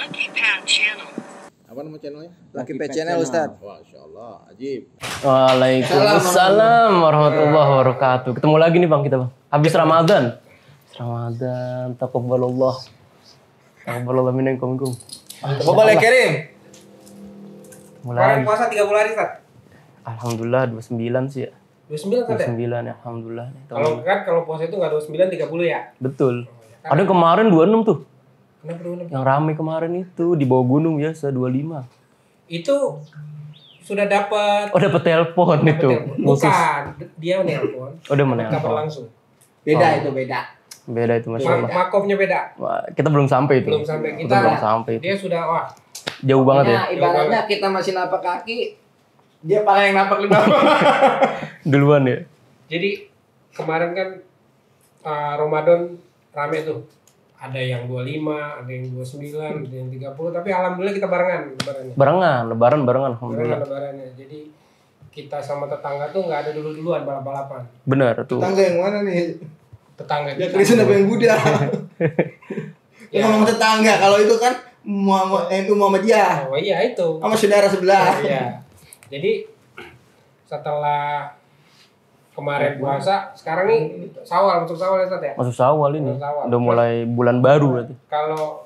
Lucky Pad Channel. Apa nama channelnya? Lucky Pad Channel, Ustaz. Masya Allah, ajib. Waalaikumsalam warahmatullahi wabarakatuh. Ketemu lagi nih Bang kita Bang. Habis Ramadan. Taqabbalallah. Taqabbalallah minkum. Boleh kirim. Mulai. Puasa 30 hari, Ustaz. Alhamdulillah 29 sih ya. 29 kan ya? 29 ya, alhamdulillah. Kalau puasa itu enggak 29 30 ya. Betul. Ada yang kemarin 26 tuh. Kenapa 26? Yang rame kemarin itu di bawah gunung biasa 25. Itu sudah dapat Oh dapat telepon itu. Khusus. Bukan, dia nelpon. Oh udah Kabar menelpon. langsung. Beda itu, beda. Beda itu Masya Allah. Makovnya beda. Wah, kita belum sampai itu. Belum sampai Kita kita. belum sampai itu. Dia sudah Jauh banget ya. Nah, ibaratnya kita masih napak kaki, dia paling yang napak di bawah. Duluan ya. Jadi kemarin kan Ramadan rame tuh. Ada yang 25, ada yang 29, ada yang 30, tapi alhamdulillah kita barengan lebarannya. Lebaran barengan alhamdulillah. Lebarannya. Jadi kita sama tetangga tuh nggak ada duluan balap-balapan. Benar tuh. Tetangga yang mana nih? Tetangga Ya Kristen apa yang Buddha? Ya ngomong tetangga, kalau itu kan NU Muhammadiyah. Oh iya itu. Sama saudara sebelah. Iya. Jadi setelah kemarin puasa, sekarang nih masuk Syawal ya Ustaz ya? Masuk Syawal ini. Masuk Syawal. Udah mulai bulan baru berarti. Kalau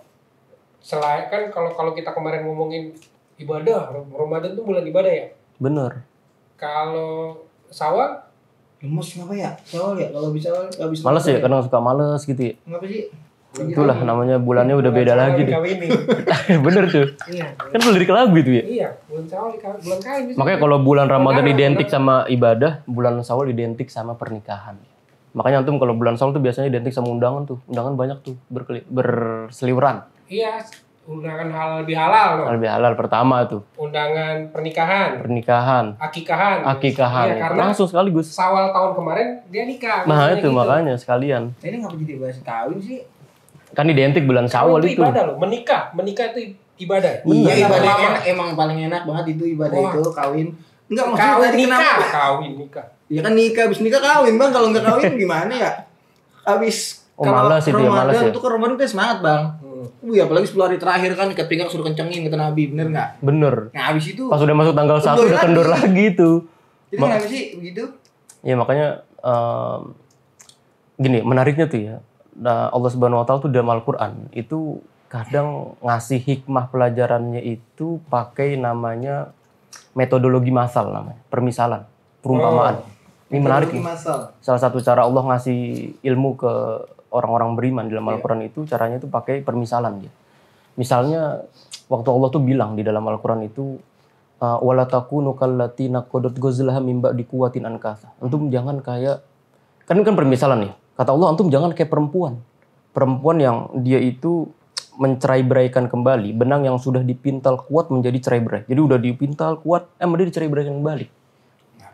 selain kan kalau kita kemarin ngomongin ibadah, Ramadan tuh bulan ibadah ya. Bener. Kalau Syawal Lemes ngapa ya? Syawal ya? Kalau bisa nggak bisa. Males ya, kadang suka males gitu ya. Ngapa sih? Itulah namanya bulannya udah beda Syawal lagi deh. dikawinin. Bener tuh. Iya. Kan lirik lagu itu ya. Iya, bulan Syawal bulan kawin. Makanya kalau bulan Ramadan identik sama ibadah, bulan Syawal identik sama pernikahan. Makanya antum kalau bulan Syawal tuh biasanya identik sama undangan tuh. Undangan banyak tuh berseliweran. Iya, undangan halal bihalal loh. Lebih halal pertama tuh. Undangan pernikahan, akikahan. Akikahan. Iya, karena Langsung sekaligus. Syawal tahun kemarin dia nikah. Nah biasanya itu gitu. makanya sekalian. Ini ngapa jadi bahas kawin sih? Kan identik bulan Syawal Kawin itu. ibadah loh, menikah itu ibadah. Iya, ibadah Lama. emang paling enak banget itu ibadah Wah. itu kawin. Enggak maksudnya Kawin tadi nikah, kenapa? kawin nikah. Ya kan nikah, habis nikah kawin bang. Kalau nggak kawin gimana ya? Habis Oh, malas itu ya, malas ya. Itu kan Ramadan kan semangat bang. Wih apalagi 10 hari terakhir kan ikat pinggang suruh kencengin kata Nabi, bener nggak? Bener. Nah habis itu. Pas udah masuk tanggal 1 udah kendor lagi tuh. Jadi kenapa sih begitu? Ya makanya gini, menariknya tuh ya. Nah, Allah Subhanahu wa taala tuh dalam Al-Qur'an itu kadang ngasih hikmah pelajarannya itu pakai namanya metodologi masal namanya, permisalan, perumpamaan. Ini menarik nih. Salah satu cara Allah ngasih ilmu ke orang-orang beriman dalam Al-Qur'an itu caranya itu pakai permisalan dia. Misalnya waktu Allah tuh bilang di dalam Al-Qur'an itu wala takunu kallati naqadat ghazlaha min ba'di quwwatin ankasa. Antum jangan kayak kan permisalan nih. Kata Allah antum jangan kayak perempuan. Perempuan yang dia itu mencerai-beraikan kembali benang yang sudah dipintal kuat menjadi cerai-berai. Jadi udah dipintal kuat, dia dicerai-beraikan kembali.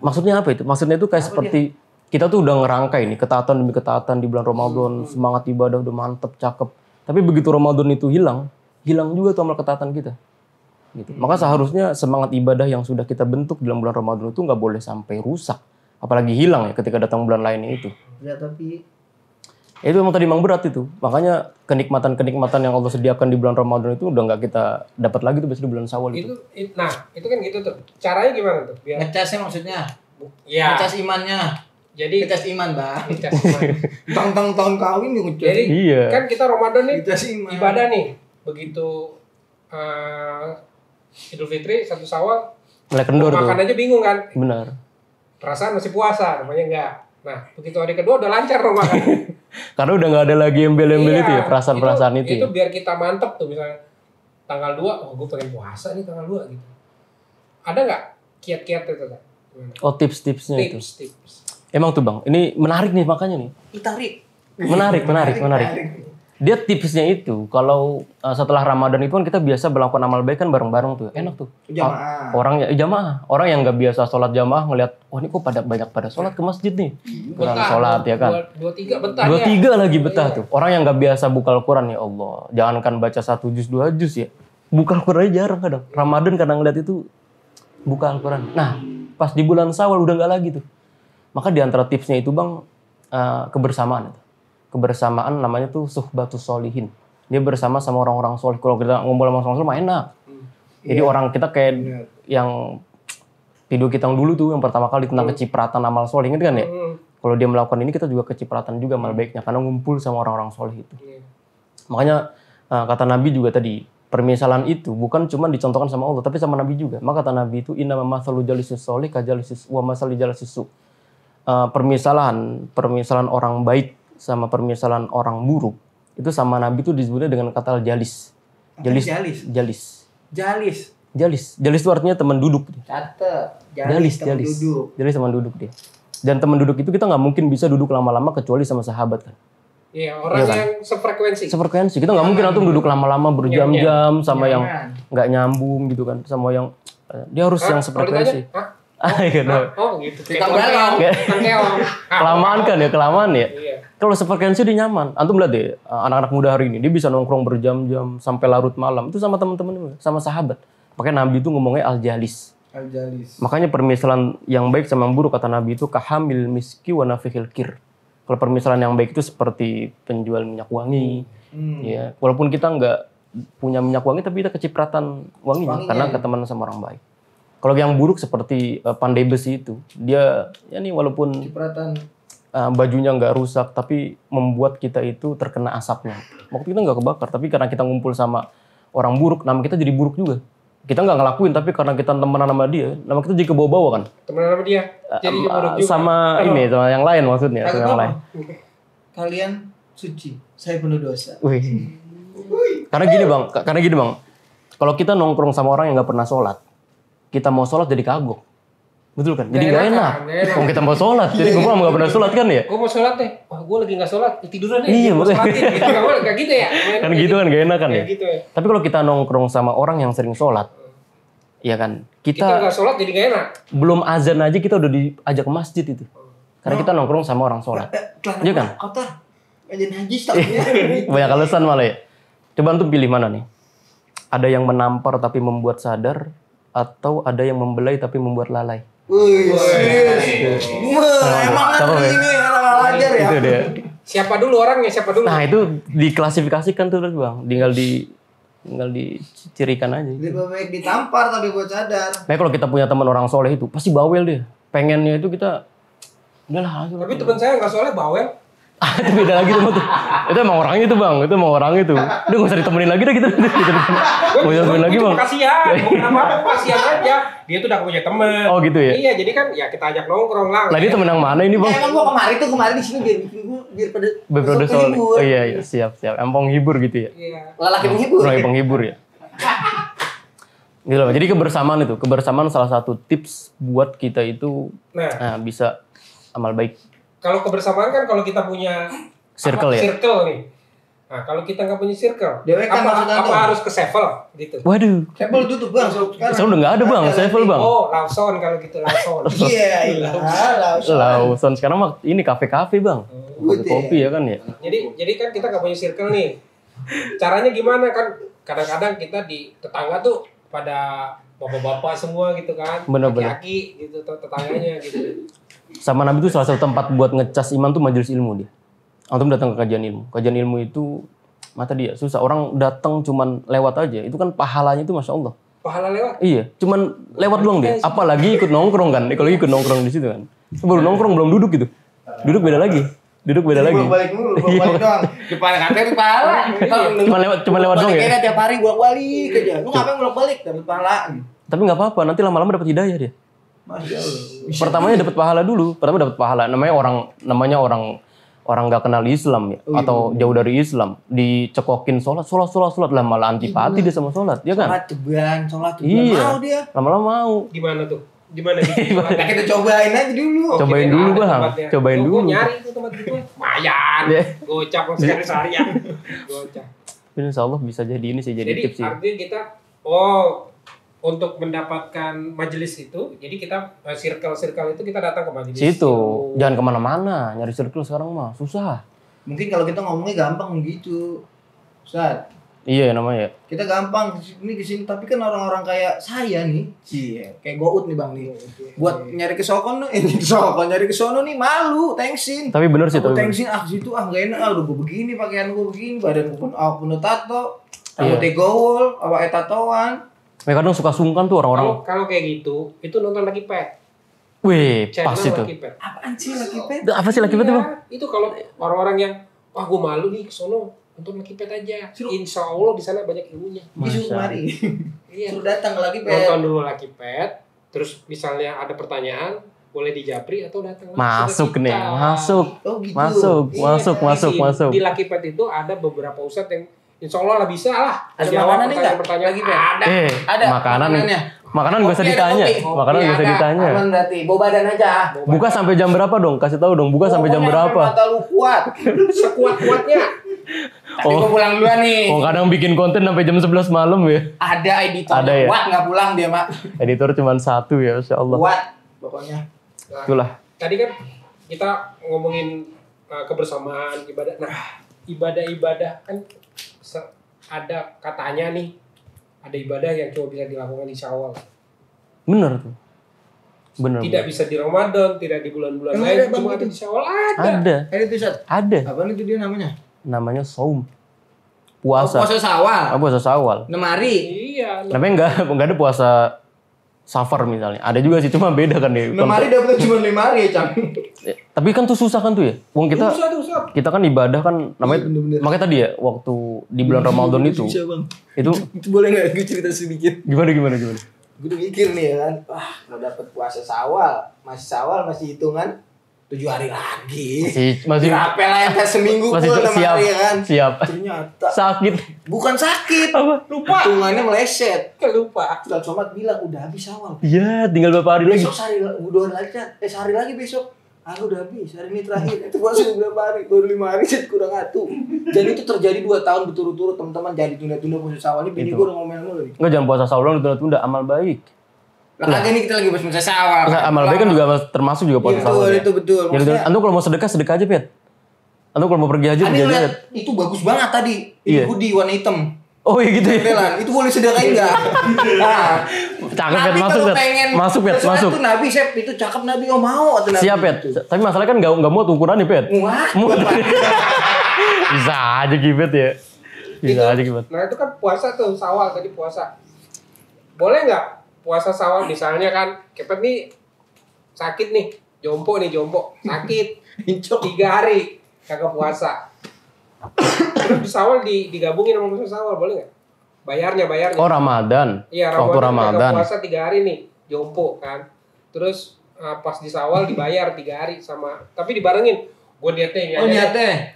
Maksudnya apa itu? Maksudnya itu kayak seperti kita tuh udah ngerangkai nih ketaatan demi ketaatan di bulan Ramadan, semangat ibadah udah mantep, cakep. Tapi begitu Ramadan itu hilang juga tuh amal ketaatan kita. Gitu. Maka seharusnya semangat ibadah yang sudah kita bentuk dalam bulan Ramadan itu nggak boleh sampai rusak. Apalagi hilang ya ketika datang bulan lainnya itu. Ya tapi Itu memang berat itu. Makanya kenikmatan-kenikmatan yang Allah sediakan di bulan Ramadan itu udah nggak kita dapat lagi tuh biasanya di bulan Syawal itu. Nah, itu kan gitu tuh. Caranya gimana tuh? Biar ngecasnya maksudnya. ya. Ngecas imannya. Jadi Ngecas iman bang. ngecas iman. Tahun kawin nih ngecas. Jadi Iya. kan kita Ramadan nih Ngecas iman. ibadah nih. Begitu Idul Fitri, 1 Syawal, Mulai kendor tuh. makan aja bingung kan? Benar. Perasaan masih puasa, namanya enggak. Nah, begitu hari kedua udah lancar dong makan. Karena udah nggak ada lagi embel-embel Iya, itu ya, perasaan-perasaan itu. Itu Ya. biar kita mantep tuh, misalnya tanggal 2, oh gue pengen puasa nih tanggal 2 gitu. Ada nggak kiat-kiat itu kan? Oh tips-tipsnya itu. Tips. Emang tuh bang, ini menarik nih makanya nih. Ditarik. Menarik. Dia tipsnya itu kalau setelah Ramadan itu kan kita biasa melakukan amal baik kan bareng-bareng tuh, enak tuh. Jamaah. Orang yang nggak biasa sholat jamaah ngelihat, wah ini kok pada sholat ke masjid nih. Kurang sholat ya kan. 2-3 betah. 2-3 lagi betah tuh. Orang yang nggak biasa buka Al-Quran ya Allah, jangankan baca 1 juz 2 juz ya, buka Al-Quran aja jarang kadang. Ramadan kadang ngeliat itu buka Al-Quran. Nah pas di bulan Syawal udah nggak lagi tuh. Maka di antara tipsnya itu bang kebersamaan. Kebersamaan namanya tuh suhbatus solihin. dia bersama sama orang-orang soleh. Kalau kita ngumpul sama orang soleh mah enak. Jadi orang kita kayak yang video kita yang dulu tuh yang pertama kali tentang kecipratan amal soleh, ingat kan ya? Kalau dia melakukan ini kita juga kecipratan juga amal baiknya karena ngumpul sama orang-orang soleh itu. Makanya kata Nabi juga tadi, permisalan itu bukan cuma dicontohkan sama Allah tapi sama Nabi juga. Maka kata Nabi itu inna mamathalu jalisis soleh kajalisis wa masali jalisis su. Permisalan orang baik sama permisalan orang buruk itu sama Nabi itu disebutnya dengan kata jalis. Jalis itu artinya teman duduk. Jalis teman duduk dia. Dan teman duduk itu kita nggak mungkin bisa duduk lama-lama kecuali sama sahabat kan. Iya, orang yang sefrekuensi. Kita nggak mungkin antum duduk lama-lama berjam-jam sama yang nggak nyambung gitu kan, sama yang dia harus yang sefrekuensi. Gitu. Kelamaan ya. Iya. Kalau sefrekuensi dia nyaman. Antum lihat deh, anak-anak muda hari ini dia bisa nongkrong berjam-jam sampai larut malam itu sama teman-teman, sama sahabat. Makanya Nabi itu ngomongnya al-jalis. Makanya permisalan yang baik sama yang buruk kata Nabi itu kahamil miski wa nafikhil kir. Kalau permisalan yang baik itu seperti penjual minyak wangi. Ya, walaupun kita nggak punya minyak wangi tapi kita kecipratan wanginya karena ketemanan sama orang baik. Kalau yang buruk seperti pandai besi itu, dia ya nih walaupun bajunya nggak rusak tapi membuat kita itu terkena asapnya. Waktu kita nggak kebakar tapi karena kita ngumpul sama orang buruk, nama kita jadi buruk juga. Kita nggak ngelakuin tapi karena kita temenan sama dia, nama kita jadi kebawa-bawa kan. Temenan sama dia. Jadi buruk juga. Sama yang lain maksudnya, sama yang lain. Kalian suci, saya penuh dosa. Wih. Karena gini bang, kalau kita nongkrong sama orang yang nggak pernah sholat, kita mau sholat jadi kagok, betul kan? Jadi nggak enak. Kalau kita mau sholat, jadi gue nggak pernah sholat kan ya? Gue mau sholat deh, wah gue lagi nggak sholat, tiduran deh. Iya betul. Kayak gitu ya? Kan gitu kan gak enak kan ya? Gitu ya. Tapi kalau kita nongkrong sama orang yang sering sholat, ya kan? Kita nggak sholat jadi nggak enak. Belum azan aja kita udah diajak ke masjid itu, karena kita nongkrong sama orang sholat, iya kan? Kotor, aja najis takutnya. Banyak alasan malah ya. Coba antum pilih mana nih? Ada yang menampar tapi membuat sadar, atau ada yang membelai tapi membuat lalai? Emang ini ajar ya. Itu dia. Siapa dulu orangnya? Siapa dulu? Nah itu diklasifikasikan tuh bang, tinggal dicirikan aja. Lebih baik ditampar tapi buat sadar. Nah kalau kita punya teman orang soleh itu pasti bawel dia. Pengennya itu kita udahlah. Tapi teman saya nggak soleh bawel. Itu beda lagi tuh. Itu emang orangnya itu bang, itu emang orang itu. Udah nggak usah ditemenin lagi dah kita. Nggak usah ditemenin lagi bang. Kasihan, bukan apa-apa, kasihan aja. Dia tuh udah punya teman. Oh gitu ya? Iya, jadi kan ya kita ajak nongkrong lah. Lah dia temen yang mana ini bang? Emang gua kemarin di sini biar pada soal. Oh iya siap. Empong hibur gitu ya? Iya. Lelaki menghibur. Lelaki penghibur ya. Gitu loh. Jadi kebersamaan salah satu tips buat kita itu bisa amal baik. Kalau kebersamaan kan kalau kita punya circle nih. Nah, kalau kita nggak punya circle, apa harus ke Sevel gitu? Waduh. Sevel tutup bang. Sevel udah nggak ada bang, Sevel bang. Oh, Lawson kalau gitu Lawson. Iya, Lawson. Sekarang mah ini kafe-kafe bang. Kopi ya kan ya. Jadi kan kita nggak punya circle nih. Caranya gimana kan? Kadang-kadang kita di tetangga tuh pada bapak-bapak semua gitu kan, laki-laki gitu tetangganya gitu. Sama Nabi itu salah satu tempat buat ngecas iman tuh majelis ilmu dia. Antum datang ke kajian ilmu. Kajian ilmu itu mata dia susah. Orang datang cuman lewat aja. Itu kan pahalanya itu masya Allah. Pahala lewat? Iya, cuman lewat doang dia. Apalagi ikut nongkrong kan. Kalau ikut nongkrong di situ kan. Baru nongkrong belum duduk gitu. Duduk beda lagi. Bolak-balik doang. Di pahala. Cuma lewat doang ya. Kayaknya tiap hari bolak-balik aja. Lu ngapain bolak-balik dapat pahala? Tapi nggak apa-apa. Nanti lama-lama dapat hidayah dia. Pertamanya dapat pahala dulu. Namanya orang nggak kenal Islam ya, atau jauh dari Islam, dicekokin sholat lah malah antipati dia sama sholat, ya kan? Sholat ceban, iya. mau dia. Lama-lama mau. Gimana tuh? Gimana gitu? Nah, kita cobain aja dulu. Cobain dulu bang, cobain dulu. Gue nyari tuh tempat gitu, lumayan. Gocap sekali seharian. Gocap. Insya Allah bisa jadi ini sih, jadi tips sih. Jadi artinya kita, untuk mendapatkan majelis itu, jadi kita circle itu kita datang ke majelis. Situ, jangan kemana-mana, nyari circle sekarang mah susah. Mungkin kalau kita ngomongnya gampang gitu, Ustaz. Iya namanya. Kita gampang kesini, tapi kan orang-orang kayak saya nih, kayak Gout nih bang nih, buat nyari ke Sokon, nyari ke sono nih malu, tengsin. Tapi bener sih. Aku tengsin situ gak enak, udah gue begini, pakaian gue begini, badan gue pun penuh tato, rambutnya gowol, awalnya tatoan. Ya kadang suka sungkan tuh orang-orang. Kalau kayak gitu, itu nonton Lucky Pet. Wih, pas itu. Apaan sih Lucky Pet? Apa sih Lucky Pet itu bang? Itu kalau orang-orang yang, wah gue malu nih ke sono. Nonton Lucky Pet aja. Insya Allah di sana banyak ilmunya. Disuruh mari. Iya. Suruh datang ke Lucky Pet. Nonton dulu Lucky Pet. Terus misalnya ada pertanyaan, boleh dijapri atau datang Masuk nih, masuk. Oh gitu. Masuk. Di Lucky Pet itu ada beberapa ustadz yang Insya Allah lah bisa lah. Ada jawab makanan nggak? pertanyaan. Lagi Pet. Ada. Makanan makanannya. Makanan gak usah ditanya. Makanan gak usah ditanya. Aman berarti. Bawa badan aja. Buka sampai jam berapa dong? Kasih tahu dong. Buka sampai jam berapa? Mata lu kuat. Sekuat-kuatnya. Tapi gue pulang duluan nih. Oh kadang bikin konten sampai jam 11 malam ya. Ada editor. Ada ya? Kuat nggak pulang dia mak. Editor cuma satu ya, Masya Allah. Kuat pokoknya. Nah, Itulah. tadi kan kita ngomongin kebersamaan ibadah. Nah, ibadah-ibadah kan ada katanya nih, ada ibadah yang cuma bisa dilakukan di Syawal. Bener tuh. Bener. Tidak bisa di Ramadan, tidak di bulan-bulan Emang lain, ada, Bang, cuma ada itu? di Syawal. Ada. Ada tuh Sat. Ada. Apaan itu dia namanya? Namanya saum. Puasa. Puasa Syawal. Puasa Syawal. 6 hari. Iya. Tapi enggak ada puasa Safar misalnya. Ada juga sih, cuma beda kan deh. 6 hari dapetnya cuma 5 hari ya, Cang. Tapi kan tuh susah kan tuh ya. Wong kita Susah. kita kan ibadah kan namanya Iya, bener-bener. makanya tadi ya waktu di bulan Ramadan itu. Bisa, Bang. Itu Itu boleh enggak gue cerita sedikit? gimana? Gue udah mikir nih ya kan. Wah, kalau dapet puasa Syawal, masih hitungan 7 hari lagi. Masih Rapel lah yang seminggu masih full 6 siap. hari ya kan. Siap. Ternyata Sakit. bukan sakit. Apa? Lupa. Hitungannya meleset. Lupa. Ustaz Somad bilang udah habis Syawal. Iya, tinggal berapa hari lagi? Besok sehari lagi kan? Sehari lagi besok. Aku udah habis, hari ini terakhir. Itu puasa berapa hari? Baru 5 hari, kurang atuh. Dan itu terjadi 2 tahun berturut-turut, teman-teman. Jadi tunda-tunda puasa Syawal ini. Bini Itu. gue udah ngomel mulu nih. Enggak, jangan puasa Syawal ditunda-tunda, amal baik. Lah kagak nih kita lagi bahas puasa Syawal. Nah, amal baik kan juga termasuk juga puasa Syawal. Itu betul. Ya, Maksudnya, antum kalau mau sedekah aja, Pet. Antum kalau mau pergi haji Ani pergi aja. lihat Pet. itu bagus banget tadi. Iya. Itu hoodie warna hitam. Oh iya gitu ya. Tempelan. Itu boleh sedekahin enggak? Nah, Cakep, Pet. Nabi Masuk, kalau Pet. pengen Masuk, Pet. sesuatu, Masuk. Nabi Sep itu cakep Nabi mau atau Nabi. Siap, Pet. Tapi masalahnya kan enggak muat ukurannya, Pet. Wah. Bisa aja Gibet ya. Bisa aja Gibet. Nah itu kan puasa tuh, Syawal tadi puasa. Boleh nggak puasa Syawal misalnya kan, Kepet nih sakit nih, jompo sakit 3 hari kagak puasa. Terus di Syawal digabungin sama puasa Syawal, boleh nggak? Bayarnya. Oh, Ramadan. Iya, Waktu Ramadan. kagak puasa 3 hari nih, jompo kan. Terus pas di Syawal dibayar 3 hari sama, tapi dibarengin. Gue niatnya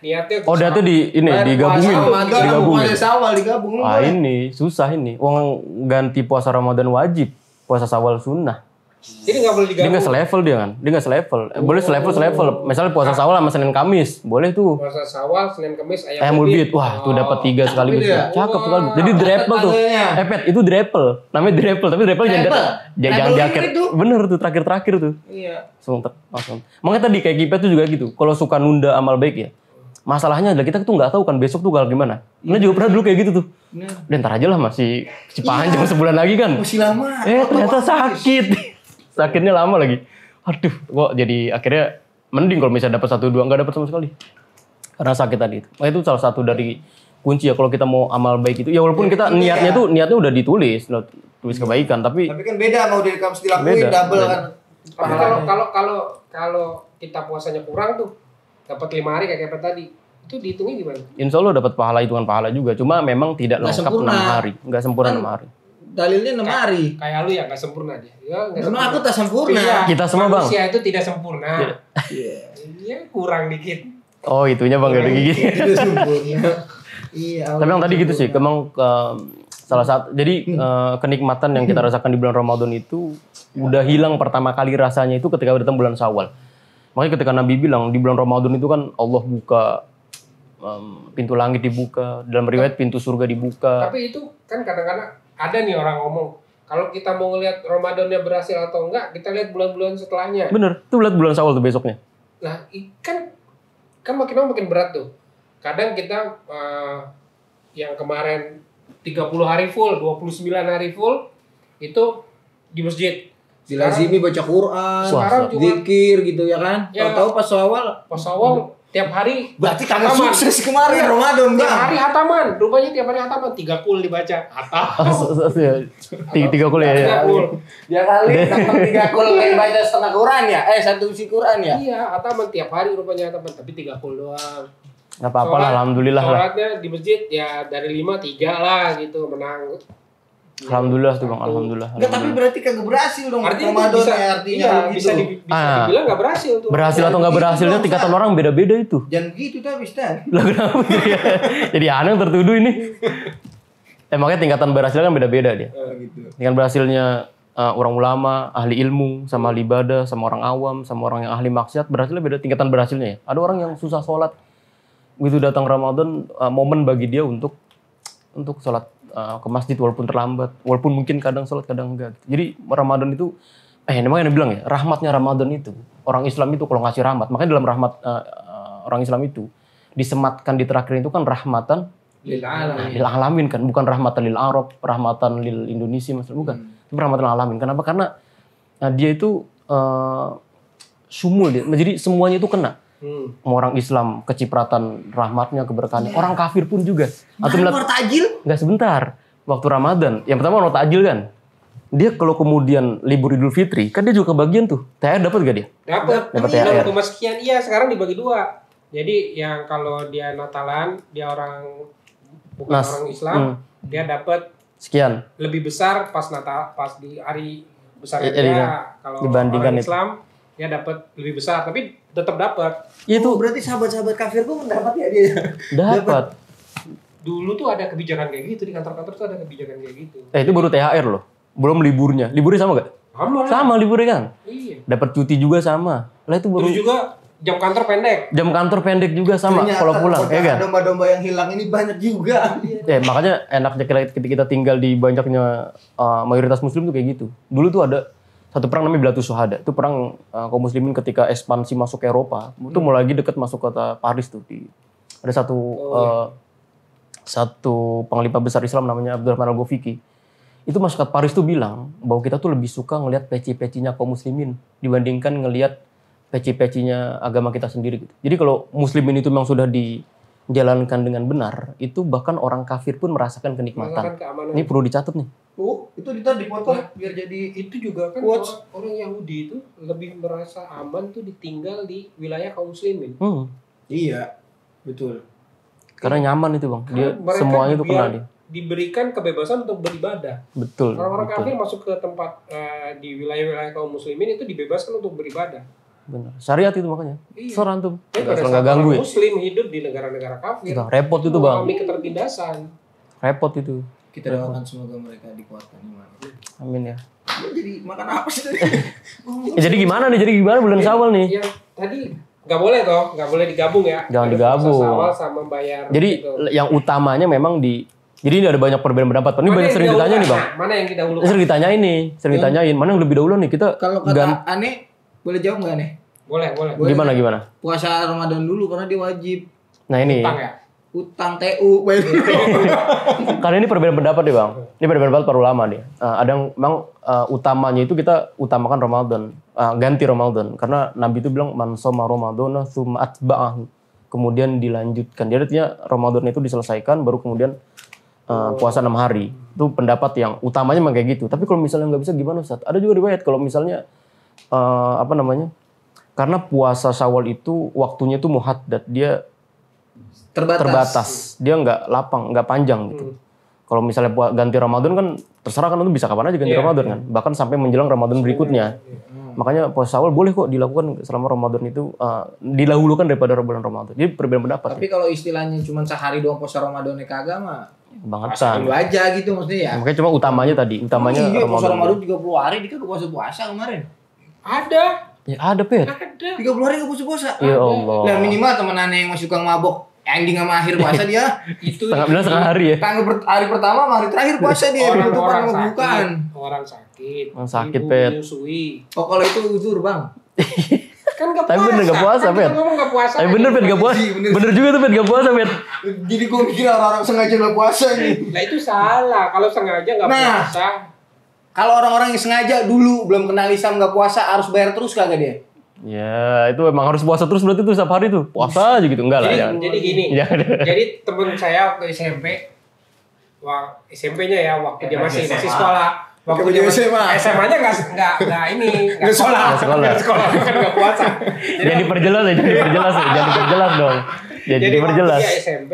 Niatnya. Oh, dia tuh digabungin. Digabungin. Puasa Syawal digabung. Ah, ini susah ini. Wong ganti puasa Ramadan wajib, puasa Syawal sunnah. Jadi nggak boleh Dia digabung. nggak selevel dia kan? Dia nggak selevel. Boleh selevel. Misalnya puasa Syawal sama Senin Kamis, boleh tuh. Puasa Syawal, Senin Kamis, Ayam ulbit, wah tuh dapat 3 sekaligus. Cakep itu ya? Cakep sekali. Jadi drapel tuh. Tandanya. Pet, itu drapel. Namanya drapel, tapi drapel jangan Drapel? jangan di akhir. Itu? Bener tuh terakhir tuh. Iya. Langsung. Makanya tadi kayak Kipet tuh juga gitu. Kalau suka nunda amal baik ya. Masalahnya adalah kita tuh nggak tahu kan besok tuh kalau gimana. Karena juga pernah dulu kayak gitu tuh. Dan ntar aja lah masih panjang sebulan lagi kan. Masih lama. Ternyata sakit. Sakitnya lama lagi. Aduh, kok jadi akhirnya mending kalau misalnya dapat 1-2 nggak dapat sama sekali. Karena sakit tadi. Nah, itu salah satu dari kunci ya kalau kita mau amal baik itu. Ya walaupun kita niatnya udah ditulis, tulis kebaikan, tapi kan beda mau dari kamu dilakuin Beda, double beda. kan. Tapi kalau kita puasanya kurang tuh, dapat 5 hari kayak tadi, itu dihitungnya gimana? insya Allah dapat pahala, hitungan pahala juga. Cuma memang tidak Nggak lengkap 6 sempurna. hari. Nggak sempurna Kan 6 hari. Dalilnya 6 hari. Kayak lu ya nggak sempurna dia. Ya, nggak Memang aku sempurna. tak sempurna. Iya, Kita semua, Bang. manusia itu tidak sempurna. Iya. Iya kurang dikit. Oh itunya Bang, gak ada gigi. Tidak sempurna. Iya. Tapi yang tadi gitu sih, memang salah satu. Jadi kenikmatan yang kita rasakan di bulan Ramadan itu udah hilang pertama kali rasanya itu ketika datang bulan Syawal. Makanya ketika Nabi bilang di bulan Ramadan itu kan Allah buka pintu langit dibuka, dalam riwayat pintu surga dibuka. Tapi itu kan kadang-kadang ada nih orang ngomong, kalau kita mau ngelihat Ramadannya berhasil atau enggak, kita lihat bulan-bulan setelahnya. Bener, itu lihat bulan Syawal tuh besoknya. Nah, kan makin lama makin berat tuh. Kadang kita yang kemarin 30 hari full, 29 hari full itu di masjid. Dilazimi baca Quran, Sekarang cuma- zikir gitu ya kan. Ya. Tahu pas awal Pas awal tiap hari berarti kagak hataman. sukses kemarin Iya. Ramadan Tiap Bang. hari hataman, rupanya tiap hari hataman 3 kul dibaca. Hatam. Tiga kul ya. 3 kul. Dia kali dapat 3 kul kayak baca setengah Quran ya. Satu isi Quran ya. Iya, hataman tiap hari rupanya hataman, tapi 3 kul doang. Nggak apa-apa lah, Sholat- alhamdulillah lah. Sholatnya di masjid ya dari 5 3 lah gitu menang. Alhamdulillah tuh bang, alhamdulillah. Enggak, tapi berarti kagak berhasil dong Artinya Ramadan bisa, ya artinya iya, kalau bisa, gitu. bisa dibilang nggak berhasil tuh. Berhasil atau nggak berhasilnya tingkatan orang beda-beda itu. Jangan gitu tapi Stan. Lah kenapa jadi, jadi aneh yang tertuduh ini? Makanya tingkatan berhasilnya kan beda-beda dia. Gitu. Tingkatan berhasilnya orang ulama, ahli ilmu, sama ahli ibadah, sama orang awam, sama orang yang ahli maksiat, berhasilnya beda tingkatan berhasilnya ya. Ada orang yang susah sholat, begitu datang Ramadan, momen bagi dia untuk sholat ke masjid walaupun terlambat, walaupun mungkin kadang sholat kadang enggak. Jadi Ramadan itu, namanya bilang ya, rahmatnya Ramadan itu, orang Islam itu kalau ngasih rahmat, makanya dalam rahmat orang Islam itu disematkan di terakhir itu kan rahmatan Lil alamin. lil alamin kan, bukan rahmatan lil Arab, rahmatan lil Indonesia maksudnya bukan. Itu rahmatan lil alamin. Kenapa? Karena dia itu sumul dia. Jadi semuanya itu kena. Mau orang Islam kecipratan rahmatnya, keberkahannya. Orang kafir pun juga. Atau melihat takjil? enggak sebentar. Waktu Ramadan, yang pertama orang takjil kan. Dia kalau kemudian libur Idul Fitri, kan dia juga kebagian tuh. THR dapat gak dia? Dapat THR. 6, sekian. Iya, sekarang dibagi 2. Jadi yang kalau dia Natalan, dia orang bukan orang Islam, dia dapat Sekian. lebih besar pas Natal, pas di hari besar Iya, dia. iya. Kalau Dibandingkan orang itu. Islam dia dapat lebih besar, tapi tetap dapat. Itu berarti sahabat-sahabat kafir pun mendapat ya dia. Dapat. Dulu tuh ada kebijakan kayak gitu di kantor-kantor tuh ada kebijakan kayak gitu. Itu baru THR loh. Belum liburnya. Liburnya sama gak? Sama lah. Sama liburnya kan. Iya. Dapat cuti juga sama. Lah itu baru Terus juga jam kantor pendek. jam kantor pendek juga sama Ternyata kalau pulang, ya kan? domba-domba yang hilang ini banyak juga. Makanya enaknya ketika kita tinggal di banyaknya mayoritas muslim tuh kayak gitu. Dulu tuh ada satu perang namanya Bilatus Syuhada. Itu perang kaum muslimin ketika ekspansi masuk ke Eropa. Itu mau lagi dekat masuk kota Paris tuh. Ada satu panglima besar Islam namanya Abdurrahman Al-Ghafiqi. Itu masyarakat Paris tuh bilang bahwa kita tuh lebih suka ngelihat peci-pecinya kaum muslimin dibandingkan ngelihat peci-pecinya agama kita sendiri gitu. Jadi kalau muslimin itu memang sudah dijalankan dengan benar, itu bahkan orang kafir pun merasakan kenikmatan. Merasakan keamanan. Ini perlu dicatat nih. Itu ditaruh di potong biar jadi Itu juga kan Quotes. orang Yahudi itu lebih merasa aman tuh ditinggal di wilayah kaum muslimin. iya, betul. Karena nyaman itu bang. Dia Karena mereka semuanya itu biar kena dia. Diberikan kebebasan untuk beribadah. Betul. Orang-orang betul. kafir masuk ke tempat di wilayah-wilayah kaum muslimin itu dibebaskan untuk beribadah. Benar. Syariat itu makanya. Iya. Soran tuh. Tapi pada Nggak saat ganggu orang ya. muslim hidup di negara-negara kafir, Itu repot itu bang. mengalami ketertindasan. Repot itu. Kita doakan semoga mereka dikuatkan iman. Amin ya. Jadi makan apa sih tadi? Jadi gimana nih? Jadi gimana bulan Syawal nih? Yang tadi nggak boleh toh, nggak boleh digabung ya. Jangan Ada digabung. puasa Syawal sama bayar. Jadi gitu. yang utamanya memang jadi ini ada banyak perbedaan pendapat. Ini Mana banyak yang sering ditanya nih didahulukan? bang. Nah, mana yang didahulukan? Sering ditanyain nih. Sering ditanyain. Mana yang lebih dahulu nih? Kita Kalau kata aneh, boleh jawab nggak aneh? Boleh. gimana? Puasa Ramadan dulu karena dia wajib. Nah ini. Utang ya. Utang TU. Karena ini perbedaan pendapat deh bang. Ini perbedaan pendapat para ulama nih. Ada yang memang utamanya itu kita utamakan Ramadan, ganti Ramadan. Karena Nabi itu bilang man shoma Ramadana tsumma atba'ahu. Kemudian dilanjutkan. Jadi artinya Ramadan itu diselesaikan baru kemudian puasa 6 hari. Itu pendapat yang utamanya memang kayak gitu. Tapi kalau misalnya nggak bisa gimana Ustaz? Ada juga riwayat kalau misalnya karena puasa Syawal itu waktunya itu muhaddad, dia terbatas. Dia nggak lapang, nggak panjang gitu. Kalau misalnya ganti Ramadan kan terserah kan, itu bisa kapan aja ganti Ramadan kan. Bahkan sampai menjelang Ramadan berikutnya. Makanya puasa Syawal boleh kok dilakukan selama Ramadan itu didahulukan daripada bulan Ramadan. Jadi perbedaan pendapat. Tapi kalau istilahnya cuma sehari doang puasa Ramadan kagak mah. Bangetan. Dulu aja gitu maksudnya ya. Makanya cuma utamanya tadi, utamanya iya, puasa Ramadan. Ramadan 30 hari dia kagak puasa-puasa kemarin. Ada. Ya ada Pet. Ada. 30 hari kagak puasa-puasa. Ya Allah. Lah minimal temen aneh yang masih suka mabok ending sama akhir puasa dia. Itu Setengah hari ya. Hari pertama sama hari terakhir puasa dia penutupan sama bukan. Orang sakit. Orang sakit, Ibu Pet. menyusui. Oh kalau itu uzur bang. Kan Kan nggak Tapi puasa. bener nggak puasa, Kan Pet. kita ngomong nggak puasa. Tapi bener, Pet, nggak puasa. Bener. Bener juga tuh, Pet, nggak puasa, Pet. Jadi gue mikir orang-orang sengaja nggak puasa nih. Nah itu salah. Kalau sengaja nggak Nah. puasa. Kalau orang-orang yang sengaja dulu belum kenal Islam nggak puasa harus bayar terus kagak dia? Ya, itu emang harus puasa terus berarti tuh setiap hari tuh. Puasa aja gitu. Enggak lah, jangan. Jadi gini. Jangan. Jadi temen saya waktu SMP, SMP-nya ya waktu dia masih sekolah. Waktu Waktu dia SMA. SMA-nya nggak ini, nggak sekolah, Nggak sekolah. kan nggak puasa. Jangan diperjelas ya, jangan diperjelas dong. Jadi Jadi waktu diperjelas. dia SMP,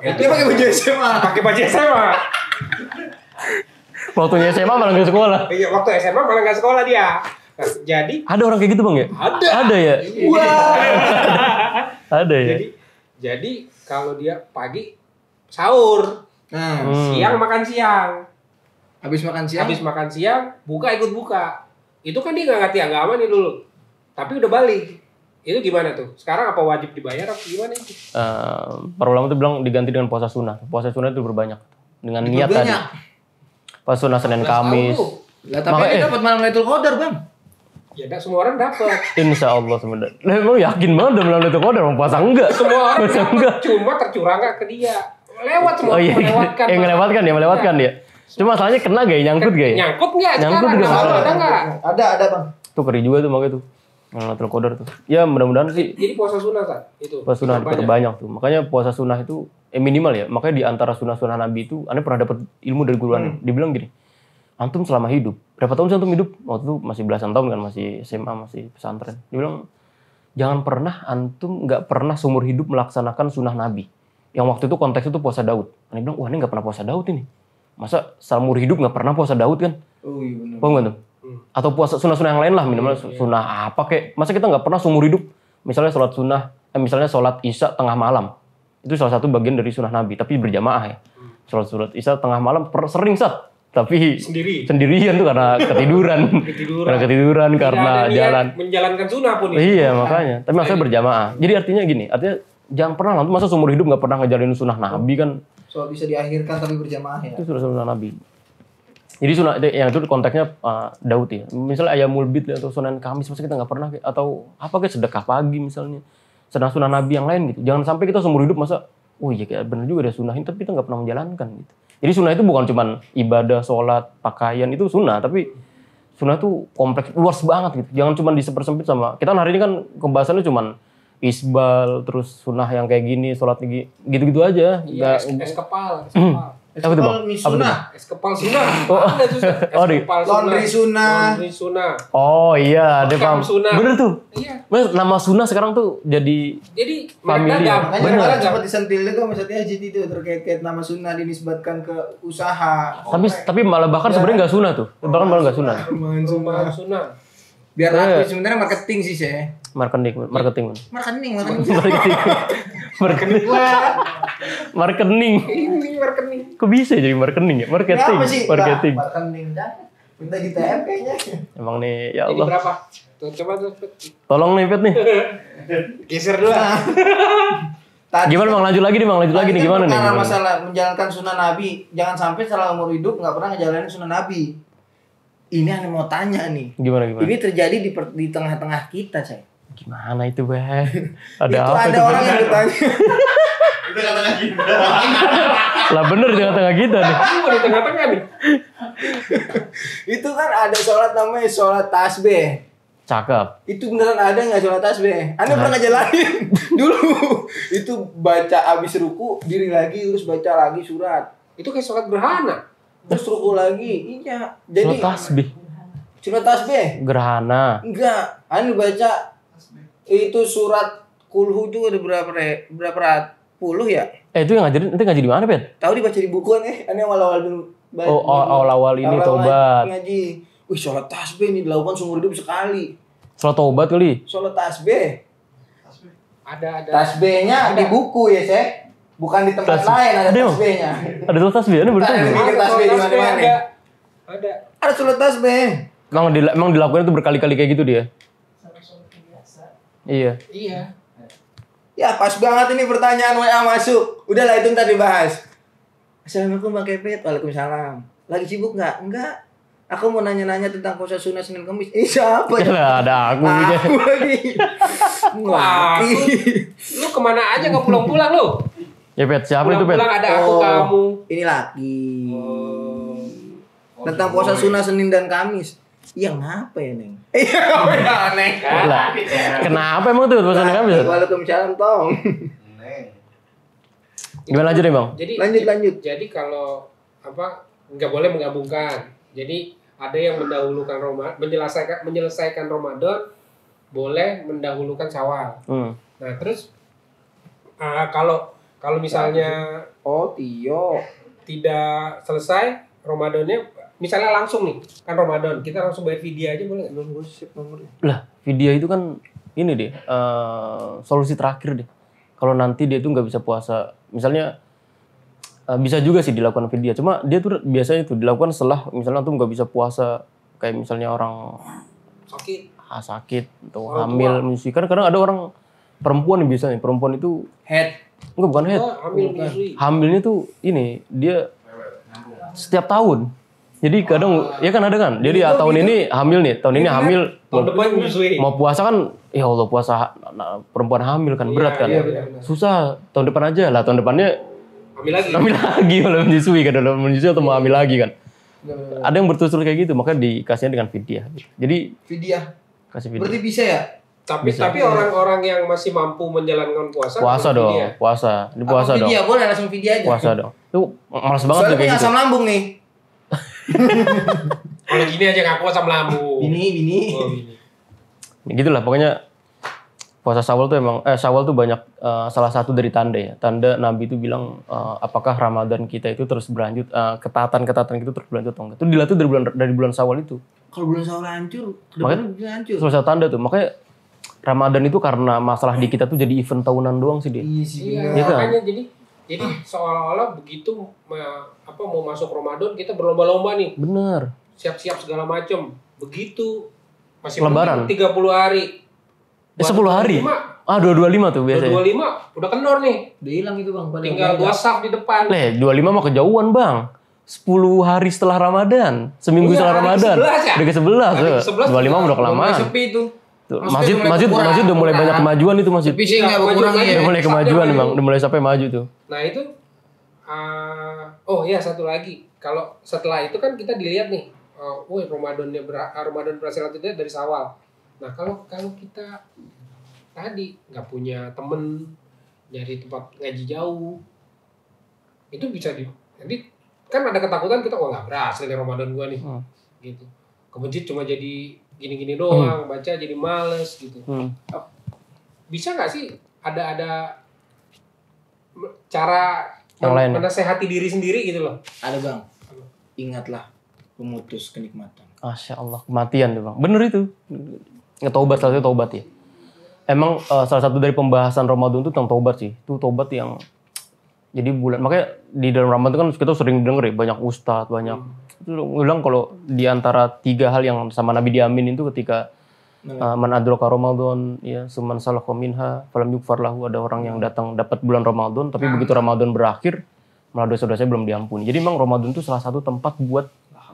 Dia pakai baju SMA. pakai baju SMA. Waktunya SMA malah nggak sekolah. Iya, waktu SMA malah nggak sekolah dia. Nah, jadi Ada orang kayak gitu, Bang ya? Ada ya? Ada ya? jadi kalau dia pagi sahur, Nah, siang makan siang, habis makan siang. habis makan siang buka ikut buka. Itu kan dia nggak ngerti agama nih dulu, tapi udah balik. Itu gimana tuh? Sekarang apa wajib dibayar atau gimana itu? Para ulama tuh bilang diganti dengan puasa sunnah. Puasa sunnah itu berbanyak dengan niat tadi. Banyak. Puasa sunnah Senin Kamis. Lah tapi Makanya- dia dapat malam Lailatul Qadar, Bang. Ya enggak semua orang dapat. Insya Allah sebenarnya. Lah emang yakin banget udah melalui itu kodar mau puasa enggak? Semua orang Puasa dapat, enggak? cuma tercurang nggak ke dia. Lewat semua, Oh iya, melewatkan. melewatkan dia. Cuma masalahnya kena gak ya? Nyangkut gak ya? Nyangkut nggak Nyangkut sekarang? juga Nggak tahu, masalah. ada nggak? Ada, Bang. Tuh keri juga tuh makanya tuh. Lailatul Qadar tuh. Ya mudah-mudahan sih Jadi puasa sunnah kan? Itu. puasa sunnah Banyak. diperbanyak tuh. Makanya puasa sunnah itu minimal ya. Makanya di antara sunnah-sunnah Nabi itu, aneh pernah dapat ilmu dari guru aneh. Dibilang gini, antum selama hidup, berapa tahun sih antum hidup? Waktu itu masih belasan tahun kan, masih SMA, masih pesantren. Dibilang, jangan pernah antum nggak pernah seumur hidup melaksanakan sunnah Nabi. Yang waktu itu konteks itu puasa Daud. Aneh bilang, wah ini nggak pernah puasa Daud ini. Masa seumur hidup nggak pernah puasa Daud kan? Oh iya benar. Paham nggak tuh? Atau puasa sunnah-sunnah yang lain lah minimal sunnah apa kayak masa kita nggak pernah seumur hidup misalnya sholat sunnah misalnya sholat isya tengah malam itu salah satu bagian dari sunnah Nabi tapi berjamaah ya sholat isya tengah malam sering tapi sendirian tuh karena ketiduran karena Tidak ada niat jalan menjalankan sunnah pun itu. iya makanya tapi maksudnya berjamaah jadi artinya gini artinya jangan pernah lah masa seumur hidup nggak pernah ngejalanin sunnah Nabi kan Soal bisa diakhirkan tapi berjamaah ya. itu sunnah Nabi. Jadi sunnah yang itu konteksnya Daud ya. Misalnya ayamul bid atau sunan Kamis masa kita nggak pernah atau apa kayak sedekah pagi misalnya. Sunnah Nabi yang lain gitu. Jangan sampai kita seumur hidup masa oh iya kayak benar juga ada sunnahin tapi kita nggak pernah menjalankan gitu. Jadi sunnah itu bukan cuman ibadah, sholat, pakaian itu sunnah tapi sunnah itu kompleks luas banget gitu. Jangan cuman disepersempit sama kita hari ini kan pembahasannya cuman isbal terus sunnah yang kayak gini sholat gitu-gitu aja. Iya, Nggak- es kepal. Apa tuh, Bang? Mie Apa tuh, sunnah. Es kepal sunnah. Oh. Ada tuh. Es Oh, di- kepal Laundry sunnah. Laundry sunnah. Oh iya, dia Bekam paham. sunnah. Bener tuh. Iya. Mas, nama sunnah sekarang tuh jadi Jadi Familiar. mereka Makanya Bener. kemarin sempat disentil juga sama Ustaz Yazid itu terkait nama sunnah dinisbatkan ke usaha. tapi malah bahkan sebenarnya nggak sunnah tuh. Bahkan malah nggak sunnah. Rumah sunnah. Biar Iya. aku sebenarnya marketing sih saya. Marketing. Marketing. Marketing. Ini rekening. Kok bisa jadi marketing ya? Marketing. Kenapa sih? Marketing. Nah, marketing dah. Minta di TM kayaknya. Emang nih ya Ini Allah. berapa? Tuh coba tuh. Tolong nih Pet nih. Geser dulu. Tadi Gimana Bang lanjut lagi nih Bang, lanjut lagi nih gimana nih? Karena Gimana? masalah menjalankan sunnah Nabi, jangan sampai setelah umur hidup nggak pernah ngejalanin sunnah Nabi. Ini yang mau tanya nih. Gimana? Ini terjadi di tengah-tengah kita, saya. Gimana itu, Bang? Ada Itu apa ada itu? orang yang bertanya. Lah bener di tengah kita nih. Ini di tengah-tengah nih. Itu kan ada sholat namanya sholat tasbih. Cakep. Itu beneran ada nggak sholat tasbih? Anda pernah ngejalanin dulu? Itu baca abis ruku, diri lagi, terus baca lagi surat. Itu kayak sholat gerhana. Terus ruku lagi. Iya. Jadi Sholat tasbih. surat tasbih? Gerhana. Enggak. Anda baca itu surat kulhu itu ada berapa puluh ya? Itu yang ngajarin, itu ngaji di mana, Pet? Tahu dibaca di bukuan Anda yang awal-awal dulu. Oh, awal-awal ini tobat. Ngaji. Wih, sholat tasbih ini dilakukan seumur hidup sekali. Sholat tobat kali. Sholat tasbih. Ada. Tasbihnya di buku ya, Cek. Bukan di tempat Tasbih. lain ada Ada, Bang? tasbihnya. Ada sholat tasbih, ini betul. Ada. Ada Tasbih sholat di tasbih, mana-mana. ada. Ada sholat tasbih. Emang dilakukan itu berkali-kali kayak gitu dia. Iya. Iya. Ya, pas banget ini pertanyaan WA masuk. Udahlah itu ntar dibahas. Assalamualaikum Bang Kepet. Waalaikumsalam. Lagi sibuk nggak? Enggak. Aku mau nanya-nanya tentang puasa sunnah Senin Kamis. Siapa ya? Ya ada aku. Aku lagi. Wah, Laki. lu kemana aja nggak pulang-pulang lu? Ya Pet, siapa itu Pet? Pulang-pulang ada aku kamu. Ini laki. Oh, Tentang puasa sunnah Senin dan Kamis. Iya ngapa ya, Neng? Iya, Neng. Lah, kenapa emang tuh puasa Kamis? Waalaikumsalam, Tong. Gimana lanjut nih Bang? Jadi Lanjut. Jadi kalau nggak boleh menggabungkan. Jadi ada yang mendahulukan menyelesaikan Ramadan, boleh mendahulukan Syawal. Nah terus kalau misalnya Oh, Tio. tidak selesai Ramadannya, misalnya langsung nih kan Ramadan, kita langsung bayar fidyah aja boleh? Belum gue sip nomornya. Lah, video itu kan ini deh, solusi terakhir deh. Kalau nanti dia tuh nggak bisa puasa, misalnya bisa juga sih dilakukan fidyah. Cuma dia tuh biasanya tuh dilakukan setelah misalnya tuh nggak bisa puasa, kayak misalnya orang sakit atau Orang hamil, tua. menyusui. Kan kadang ada orang perempuan nih biasanya, perempuan itu Head. bukan head, Hamil menyusui. hamilnya tuh ini dia setiap tahun. Jadi kadang ya kan ada kan. Jadi tahun ini hamil nih, tahun ini hamil. Tahun depan menyusui. Mau puasa kan, ya Allah puasa perempuan hamil kan berat kan. Iya, benar. Susah, tahun depan aja lah. Tahun depannya Hamil lagi. hamil lagi kalau menyusui kan, kalau menyusui atau mau hamil lagi kan. Ada yang bertutur kayak gitu, makanya dikasihnya dengan fidyah. Jadi Fidyah. kasih Berarti fidyah. bisa ya? Tapi orang-orang yang masih mampu menjalankan puasa. Puasa harus dong, fidyah. puasa. Ini puasa Apa dong. Fidyah? Boleh langsung fidyah aja. Puasa dong. Itu malas banget Soalnya tuh kayak punya gitu. asam lambung nih. Kalau gini aja ngaku asam lambung. Bini. Oh, gini. Ya gitulah pokoknya puasa Syawal tuh emang Syawal tuh banyak salah satu dari tanda ya. Tanda Nabi itu bilang apakah Ramadan kita itu terus berlanjut, ketaatan itu terus berlanjut atau enggak. Itu dilihat tuh dari bulan Syawal itu. Kalau bulan Syawal hancur, kedepannya bisa hancur. Salah satu tanda tuh. Makanya Ramadan itu karena masalah di kita tuh jadi event tahunan doang sih dia. Iya sih. Iya, Iya kan? makanya jadi seolah-olah begitu mau masuk Ramadan kita berlomba-lomba nih, Bener. siap-siap segala macam. Begitu masih Lebaran. 30 hari. 10 hari. 25, 225 tuh biasanya. 25 udah kendor nih. Udah hilang itu bang. Paling Tinggal 2 saf di depan. 25 mah kejauhan bang. 10 hari setelah Ramadan. Seminggu Iya, setelah hari Ramadan. ke-11 ya? Udah ke-11. Hari ke-11 25 udah kelamaan. mulai sepi itu. Tuh, Masjid masjid udah mulai banyak kemajuan itu masjid. Sepi sih nggak Maju berkurang lagi. ya. Udah mulai kemajuan Sampai bang. maju. Udah mulai sampai maju tuh. Nah itu oh ya satu lagi. Kalau setelah itu kan kita dilihat nih, Ramadan berhasil atau tidak dari Syawal. Nah kalau kita tadi nggak punya temen, nyari tempat ngaji jauh, itu bisa jadi kan ada ketakutan kita nggak berhasil nih Ramadan gua nih, gitu. Ke masjid cuma jadi gini-gini doang, baca jadi males gitu. Bisa nggak sih ada cara Yang lain. menasehati diri sendiri gitu loh? Ada bang. Ingatlah pemutus kenikmatan. Masya Allah, kematian tuh bang. Bener itu. Taubat, salah satu taubat ya. Emang salah satu dari pembahasan Ramadan itu tentang taubat sih. Itu taubat yang jadi bulan. Makanya di dalam Ramadan kan kita sering denger ya, banyak ustadz, banyak. Itu bilang kalau di antara 3 hal yang sama Nabi diamin itu ketika man adraka Ramadan, ya, suman salakha minha, falam yukfar lahu, ada orang yang datang dapat bulan Ramadan, tapi begitu Ramadan berakhir, malah dosa-dosanya belum diampuni. Jadi memang Ramadan itu salah satu tempat buat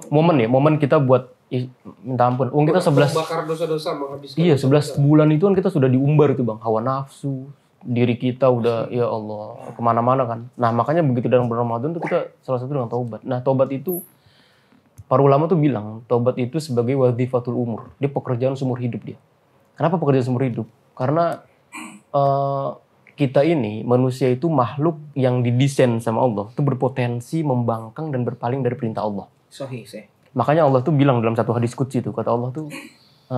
momen kita buat minta ampun. Kita 11 bakar dosa-dosa, menghabiskan. iya 11 bulan itu kan kita sudah diumbar itu bang, hawa nafsu, diri kita udah ya Allah kemana-mana kan. Nah makanya begitu dalam bulan Ramadan tuh kita salah satu dengan taubat. Nah taubat itu para ulama tuh bilang taubat itu sebagai wadhifatul umur, dia pekerjaan seumur hidup dia. Kenapa pekerjaan seumur hidup? Karena kita ini manusia itu makhluk yang didesain sama Allah itu berpotensi membangkang dan berpaling dari perintah Allah. Sahih. Makanya Allah tuh bilang dalam satu hadis qudsi itu, kata Allah tuh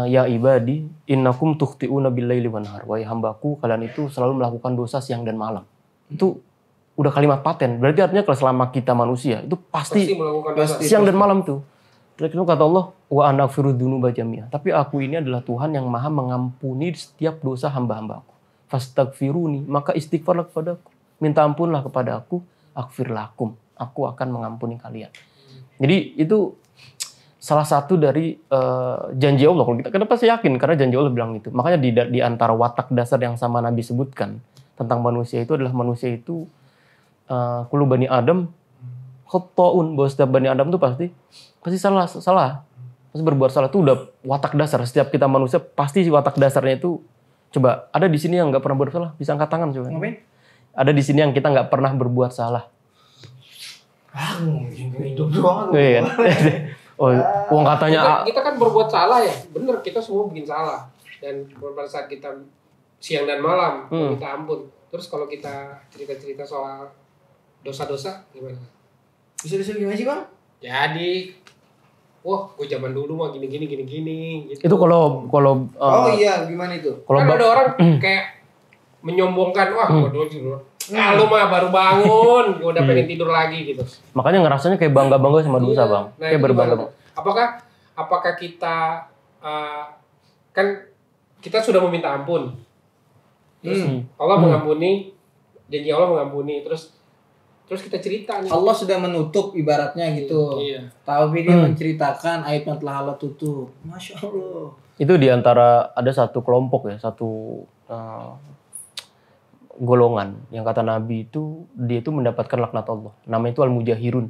ya ibadi innakum tukhti'una bil-laili wan nahar, wahai hambaku kalian itu selalu melakukan dosa siang dan malam. Itu udah kalimat paten. Berarti artinya kalau selama kita manusia itu pasti melakukan dosa. siang dan malam tuh. Terus kata Allah, wa ana aghfiru dzunuba jami'a. Tapi aku ini adalah Tuhan yang Maha mengampuni setiap dosa hamba-hambaku. Fastaghfiruni, maka istighfarlah kepadaku. Minta ampunlah kepada aku, aghfir lakum. Aku akan mengampuni kalian. Jadi itu salah satu dari janji Allah. Kalau kita kenapa saya yakin? Karena janji Allah bilang itu. Makanya di antara watak dasar yang sama Nabi sebutkan tentang manusia itu adalah manusia itu kullu bani Adam khata'un, bahwa setiap Bani Adam tuh pasti salah. Pasti berbuat salah. Itu udah watak dasar. Setiap kita manusia pasti watak dasarnya itu, coba ada di sini yang nggak pernah berbuat salah, bisa angkat tangan coba. Ngapain? Ada di sini yang kita nggak pernah berbuat salah. Hidup doang. Iya kan? Oh, uang katanya Kita kan berbuat salah ya, bener kita semua bikin salah. Dan pada saat kita siang dan malam minta ampun. Terus kalau kita cerita-cerita soal dosa-dosa gimana? Bisa gimana sih Bang? Jadi, wah, gue zaman dulu mah gini gitu. itu kalau Oh iya, gimana itu? kalau Kan ada orang kayak menyombongkan, wah gue dulu. Lu mah baru bangun, gue udah pengen tidur lagi gitu. makanya ngerasanya kayak bangga sama dosa, Iya. Bang. Nah, Kayak itu berbangga. gimana? Apakah kita kan kita sudah meminta ampun. Terus Allah mengampuni, janji Allah mengampuni, terus kita cerita nih. Allah sudah menutup ibaratnya gitu. Iya. Tapi dia menceritakan ayat yang telah Allah tutup. Masya Allah. Itu diantara ada satu kelompok ya, satu golongan yang kata Nabi itu dia itu mendapatkan laknat Allah. Namanya itu al-mujahirun.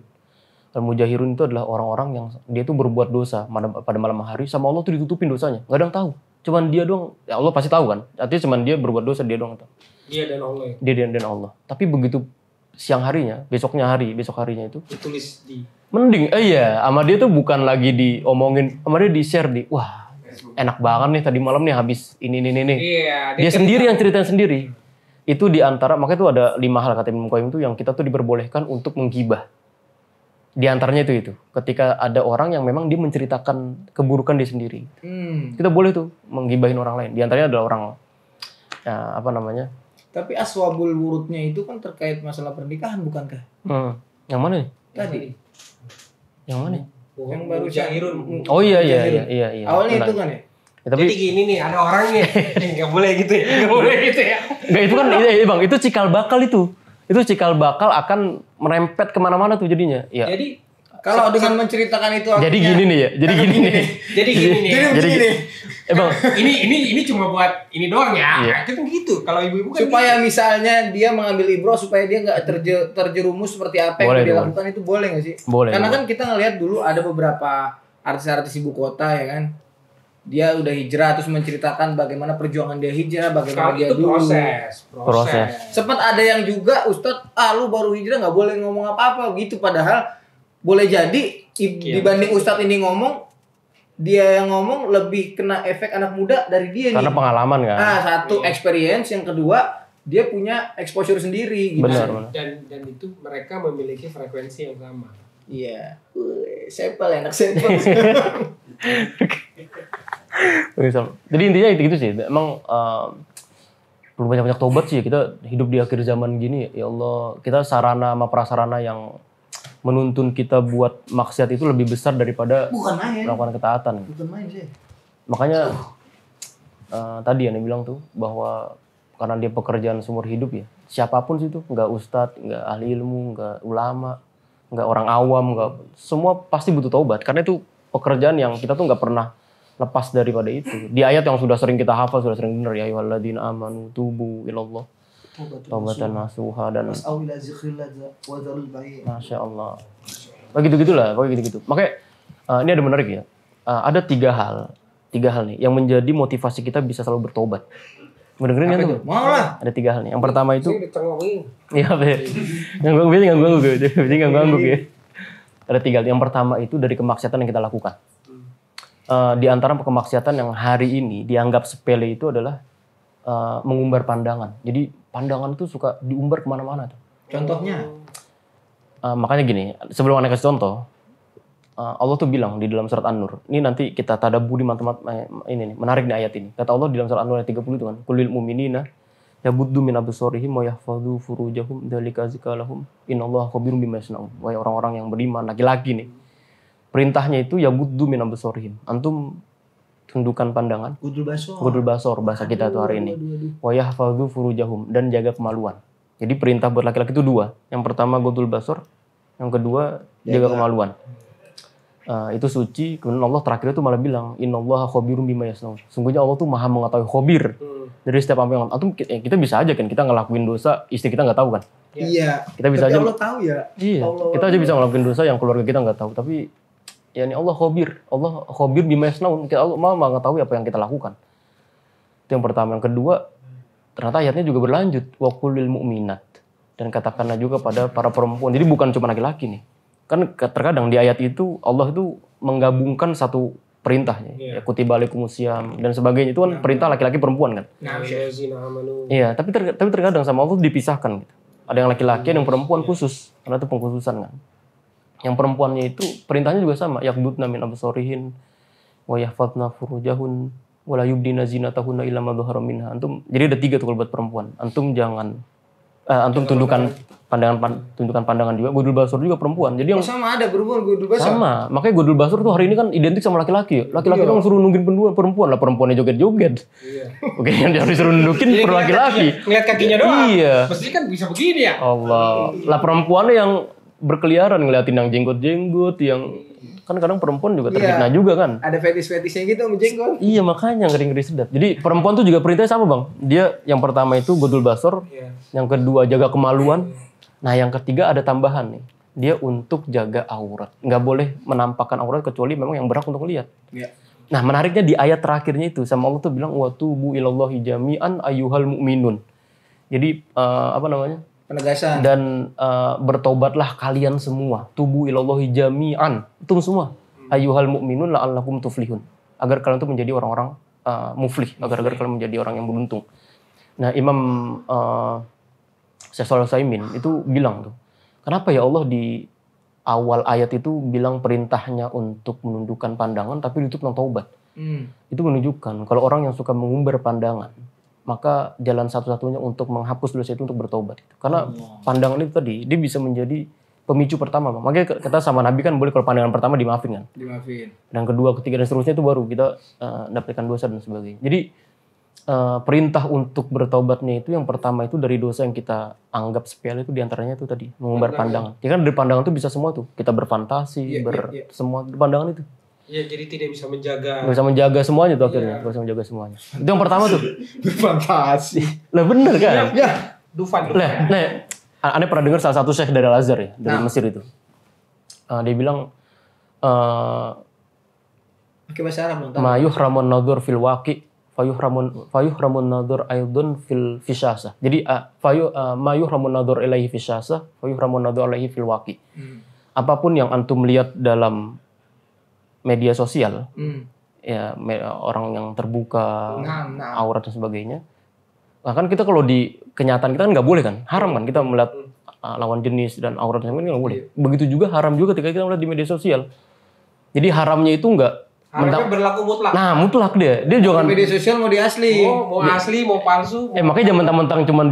Al-mujahirun itu adalah orang-orang yang dia itu berbuat dosa pada malam hari sama Allah tuh ditutupin dosanya. Gak ada yang tahu. Cuman dia doang. Ya Allah pasti tahu kan. Artinya cuman dia berbuat dosa dia doang tahu. Dia dan Allah. Dia dan Allah. Tapi begitu siang harinya, besok harinya itu Ditulis di mending. Iya, sama dia tuh bukan lagi diomongin, sama dia di-share di wah, enak banget nih tadi malam nih habis ini. Iya, Dia sendiri yang ceritain sendiri. Itu di antara, makanya itu ada 5 hal kata Imam Qayyim itu yang kita tuh diperbolehkan untuk menggibah. Di antaranya itu. Ketika ada orang yang memang dia menceritakan keburukan dia sendiri. Kita boleh tuh menggibahin orang lain. Di antaranya adalah orang Tapi aswabul wurudnya itu kan terkait masalah pernikahan bukankah? Yang mana nih? Tadi. Yang mana? Yang baru Jahirun. Oh iya. Awalnya Benar. itu kan ya? Ya, tapi Jadi gini nih, ada orangnya nggak boleh gitu ya. enggak, itu kan Bang, itu cikal bakal itu. Itu cikal bakal akan merempet kemana-mana tuh jadinya. Ya. Jadi Kalau dengan menceritakan itu Jadi gini nih ya. Jadi gini nih. jadi gini nih. Jadi begini. Bang, Ini cuma buat ini doang ya. Iya. Itu gitu. Kalau ibu-ibu kan Supaya misalnya dia mengambil ibroh supaya dia nggak terjerumus seperti apa yang Boleh, dia boleh. lakukan itu boleh nggak sih? Boleh, Karena boleh. kan kita ngelihat dulu ada beberapa artis-artis ibu kota ya kan. Dia udah hijrah terus menceritakan bagaimana perjuangan dia hijrah, bagaimana kalau dia itu dulu. Proses. Sempat ada yang juga Ustadz, lu baru hijrah nggak boleh ngomong apa-apa gitu. Padahal boleh jadi dibanding Ustadz ini ngomong, dia yang ngomong lebih kena efek anak muda dari dia karena nih. pengalaman kan. Satu experience, yang kedua dia punya exposure sendiri gitu. Benar. Dan itu mereka memiliki frekuensi yang sama. Iya. Sepel enak sepel. Jadi intinya itu sih. Emang perlu banyak-banyak tobat sih. Kita hidup di akhir zaman gini, ya Allah, kita sarana sama prasarana yang menuntun kita buat maksiat itu lebih besar daripada Bukan main. melakukan ketaatan. Bukan main sih. Makanya tadi yang bilang tuh bahwa karena dia pekerjaan seumur hidup ya, siapapun sih itu, nggak ustadz, nggak ahli ilmu, nggak ulama, nggak orang awam, nggak, semua pasti butuh taubat karena itu pekerjaan yang kita tuh nggak pernah lepas daripada itu. Di ayat yang sudah sering kita hafal, sudah sering dengar, ya ayyuhalladzina amanu tubu ilallah taubatan nasuha, dan Masya Allah. Begitu-gitulah, pokoknya gitu-gitu. Makanya ini ada menarik ya. Ada tiga hal nih yang menjadi motivasi kita bisa selalu bertobat. Mau dengerin kan tuh? Mau lah. Ada tiga hal nih. Yang pertama itu, Ini dicengongin. iya ganggu ya. Ada tiga. Yang pertama itu dari kemaksiatan yang kita lakukan. Di antara kemaksiatan yang hari ini dianggap sepele itu adalah mengumbar pandangan. Jadi pandangan itu suka diumbar kemana-mana tuh. Contohnya? Makanya gini, sebelum anda kasih contoh, Allah tuh bilang di dalam surat An-Nur. Ini nanti kita tadabburi ini nih, menarik nih ayat ini. Kata Allah di dalam surat An-Nur ayat 30 itu kan, "Qulil mu'minina yabuddu min absarihim wa yahfazu furujahum dzalika azka lahum innallaha khabirum bima yasnaun." Wahai orang-orang yang beriman, laki-laki nih. Perintahnya itu yabuddu min absarihim. Antum tundukkan pandangan. Gudul Basor bahasa kita tuh hari ini. Wa yahfazu furujahum, dan jaga kemaluan. Jadi perintah buat laki-laki itu dua. Yang pertama gudul basor, yang kedua jaga kemaluan. itu suci. Kemudian Allah terakhir itu malah bilang innallaha khabirum bima yasnaun. Sungguhnya Allah tuh maha mengetahui khabir dari setiap apa yang antum. Kita bisa aja kan kita ngelakuin dosa istri kita nggak tahu kan. Iya. Kita bisa Tapi aja. Allah tahu ya. Iya. Allah. Kita aja bisa ngelakuin dosa yang keluarga kita nggak tahu. Tapi ya ini Allah khabir bima yasnaun. Allah maha mengetahui apa yang kita lakukan. Itu yang pertama. Yang kedua, ternyata ayatnya juga berlanjut wa qulil mu'minat, dan katakanlah juga pada para perempuan. Jadi bukan cuma laki-laki nih. Kan terkadang di ayat itu Allah itu menggabungkan satu perintahnya, ya kutiba alaikumusiyam dan sebagainya, itu kan perintah laki-laki perempuan kan. Iya, tapi terkadang sama Allah dipisahkan gitu. Ada yang laki-laki, ada yang perempuan khusus, karena itu pengkhususan kan. Yang perempuannya itu perintahnya juga sama, yaqdudna min absarihin wa yahfazna furujahun wa la yubdina zinatahunna illa ma dhahara minha. Antum, jadi ada 3 tuh kalau buat perempuan. Antum jangan antum tundukkan pandangan juga. Gudul basur juga perempuan. Jadi yang sama ada berhubungan gudul basur. Sama. Makanya gudul basur tuh hari ini kan identik sama laki-laki. Laki-laki dong suruh nunggin perempuan lah, perempuannya joget-joget. Iya. Oke, yang disuruh nundukin per laki-laki. Ngeliat kakinya doang. Iya. Mesti kan bisa begini ya. Allah. Lah perempuannya yang berkeliaran ngeliatin yang jenggot-jenggot, yang kan kadang perempuan juga terfitnah juga kan. Ada fetish-fetishnya gitu sama jenggot. Iya, makanya ngeri-ngeri sedap. Jadi perempuan tuh juga perintahnya sama, Bang. Dia yang pertama itu gudul basur, yang kedua jaga kemaluan. Nah, yang ketiga ada tambahan nih. Dia untuk jaga aurat. Nggak boleh menampakkan aurat kecuali memang yang berhak untuk lihat. Iya. Nah, menariknya di ayat terakhirnya itu sama Allah tuh bilang wa tubu ilallahi jami'an ayyuhal mu'minun. Jadi apa namanya? Penegasan. Dan bertobatlah kalian semua. Tubu ilallahi jami'an. Itu semua. Ayyuhal mu'minun la'allakum tuflihun. Agar kalian tuh menjadi orang-orang muflih. Agar kalian menjadi orang yang beruntung. Nah, Imam Syekh Shalih Al-Utsaimin itu bilang tuh, kenapa ya Allah di awal ayat itu bilang perintahnya untuk menundukkan pandangan tapi ditutup dengan taubat. Itu menunjukkan kalau orang yang suka mengumbar pandangan, maka jalan satu-satunya untuk menghapus dosa itu untuk bertobat. Karena pandangan itu tadi, dia bisa menjadi pemicu pertama. Makanya kata sama Nabi kan boleh kalau pandangan pertama dimaafin kan. Dimaafin. Dan kedua, ketiga, dan seterusnya itu baru kita dapatkan dosa dan sebagainya. Jadi perintah untuk bertobatnya itu yang pertama itu dari dosa yang kita anggap sepele itu diantaranya itu tadi mengumbar pandangan. Ya kan dari pandangan itu bisa semua tuh. Kita berfantasi, semua pandangan itu. Iya, jadi tidak bisa menjaga. Gak bisa menjaga semuanya tuh akhirnya. Gak bisa menjaga semuanya. Itu yang pertama tuh. Fantasi. Lah bener kan? Ya. Dufan. Nah, Anda pernah dengar salah satu syekh dari Al-Azhar ya, dari Mesir itu. Dia bilang pakai bahasa Arab dong. Ma yuhramun nadhur fil waqi fayuhramun nadhur aidun fil fisyasah. Jadi ma yuhramun nadhur ilaihi fisyasah fayuhramun nadhur ilaihi fil waqi. Apapun yang antum lihat dalam media sosial, ya orang yang terbuka, aurat dan sebagainya. Bahkan kita kalau di kenyataan kita kan nggak boleh kan, haram kan kita melihat lawan jenis dan aurat dan sebagainya nggak boleh. Begitu juga haram juga ketika kita melihat di media sosial. Jadi haramnya itu nggak haramnya berlaku mutlak. Nah, mutlak dia jangan media sosial mau di asli. Mau asli, mau palsu. Makanya jangan mentang-mentang cuman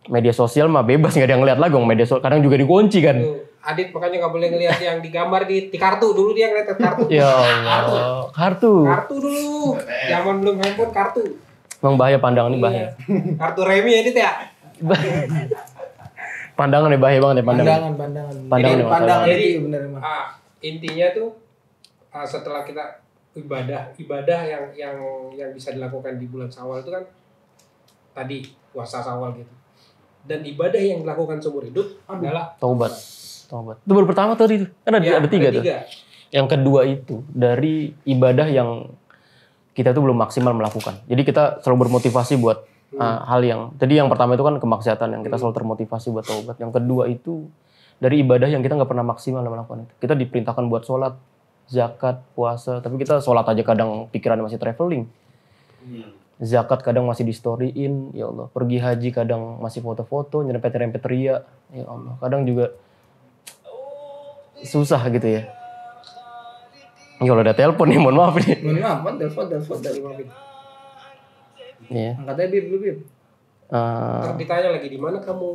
media sosial mah bebas nggak ada yang ngeliat lagi. Media sosial kadang juga dikunci kan. Adit makanya nggak boleh ngelihat yang digambar di kartu dulu, dia ngeliat kartu. Ya Allah, kartu dulu. Zaman belum handphone, kartu. Emang bahaya pandangan ini bahaya. Kartu remi Adit ya. Pandangan nih bahaya banget ya pandangan. Pandangan jadi benar emang. Intinya tuh setelah kita ibadah yang bisa dilakukan di bulan Syawal itu kan tadi puasa Syawal gitu. Dan ibadah yang dilakukan seumur hidup adalah taubat. Itu baru pertama tadi kan ada tiga tuh. Yang kedua itu dari ibadah yang kita tuh belum maksimal melakukan. Jadi kita selalu bermotivasi buat hal yang tadi yang pertama itu kan kemaksiatan yang kita selalu termotivasi buat taubat. Yang kedua itu dari ibadah yang kita nggak pernah maksimal melakukan itu. Kita diperintahkan buat sholat, zakat, puasa, tapi kita sholat aja kadang pikirannya masih traveling. Zakat kadang masih di storyin, ya Allah. Pergi haji kadang masih foto-foto, nyerempet-nyerempet ria, ya Allah. Kadang juga susah gitu ya. Ya Allah, ada telepon nih, mohon maaf nih. Mohon maaf, telepon dari Bang Bib. Iya. Angkat aja Bib. Ditanya lagi di mana kamu?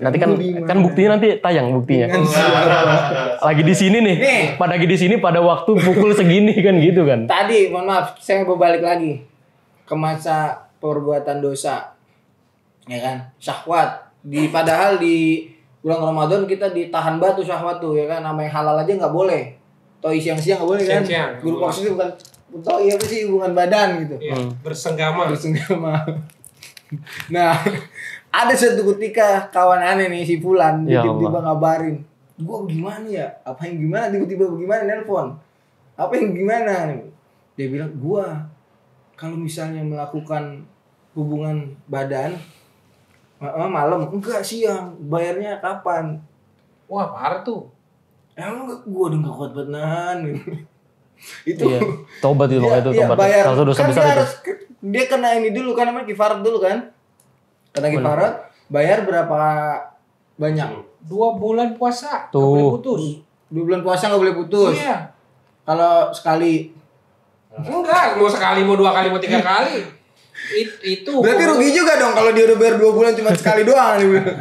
Nanti kan buktinya nanti tayang buktinya. Lagi di sini nih. Lagi di sini pada waktu pukul segini kan gitu kan. Tadi mohon maaf, saya mau balik lagi ke masa perbuatan dosa. Ya kan? Syahwat. Padahal di bulan Ramadan kita ditahan batu syahwat tuh ya kan, nama yang halal aja nggak boleh. Toi siang-siang nggak boleh kan? Siang-siang, Guru nggak maksudnya bukan toi apa sih, hubungan badan gitu. Iya, bersenggama. Nah, ada suatu ketika kawan aneh nih si Fulan Ya tiba-tiba Allah. ngabarin, gua gimana ya? Apa yang gimana? Tiba-tiba bagaimana nelpon? Apa yang gimana? Dia bilang, gua kalau misalnya melakukan hubungan badan malam, enggak siang, bayarnya kapan? Wah, parah tuh. Emang gua udah gak kuat banget nahan. Itu Iya. Tobat itu makanya itu iya, tobat. bayar. Salah satu dosa Kan besar dia itu. harus dia kena ini dulu kan, namanya kifarat dulu kan. Kena kifarat, bayar berapa banyak? 2 bulan puasa. Tuh. Nggak boleh putus. 2 bulan puasa nggak boleh putus. Iya. Kalau sekali, Enggak, mau sekali, mau 2 kali, mau 3 kali. Itu. berarti rugi juga dong kalau dia udah bayar 2 bulan cuma sekali doang. Dia bilang.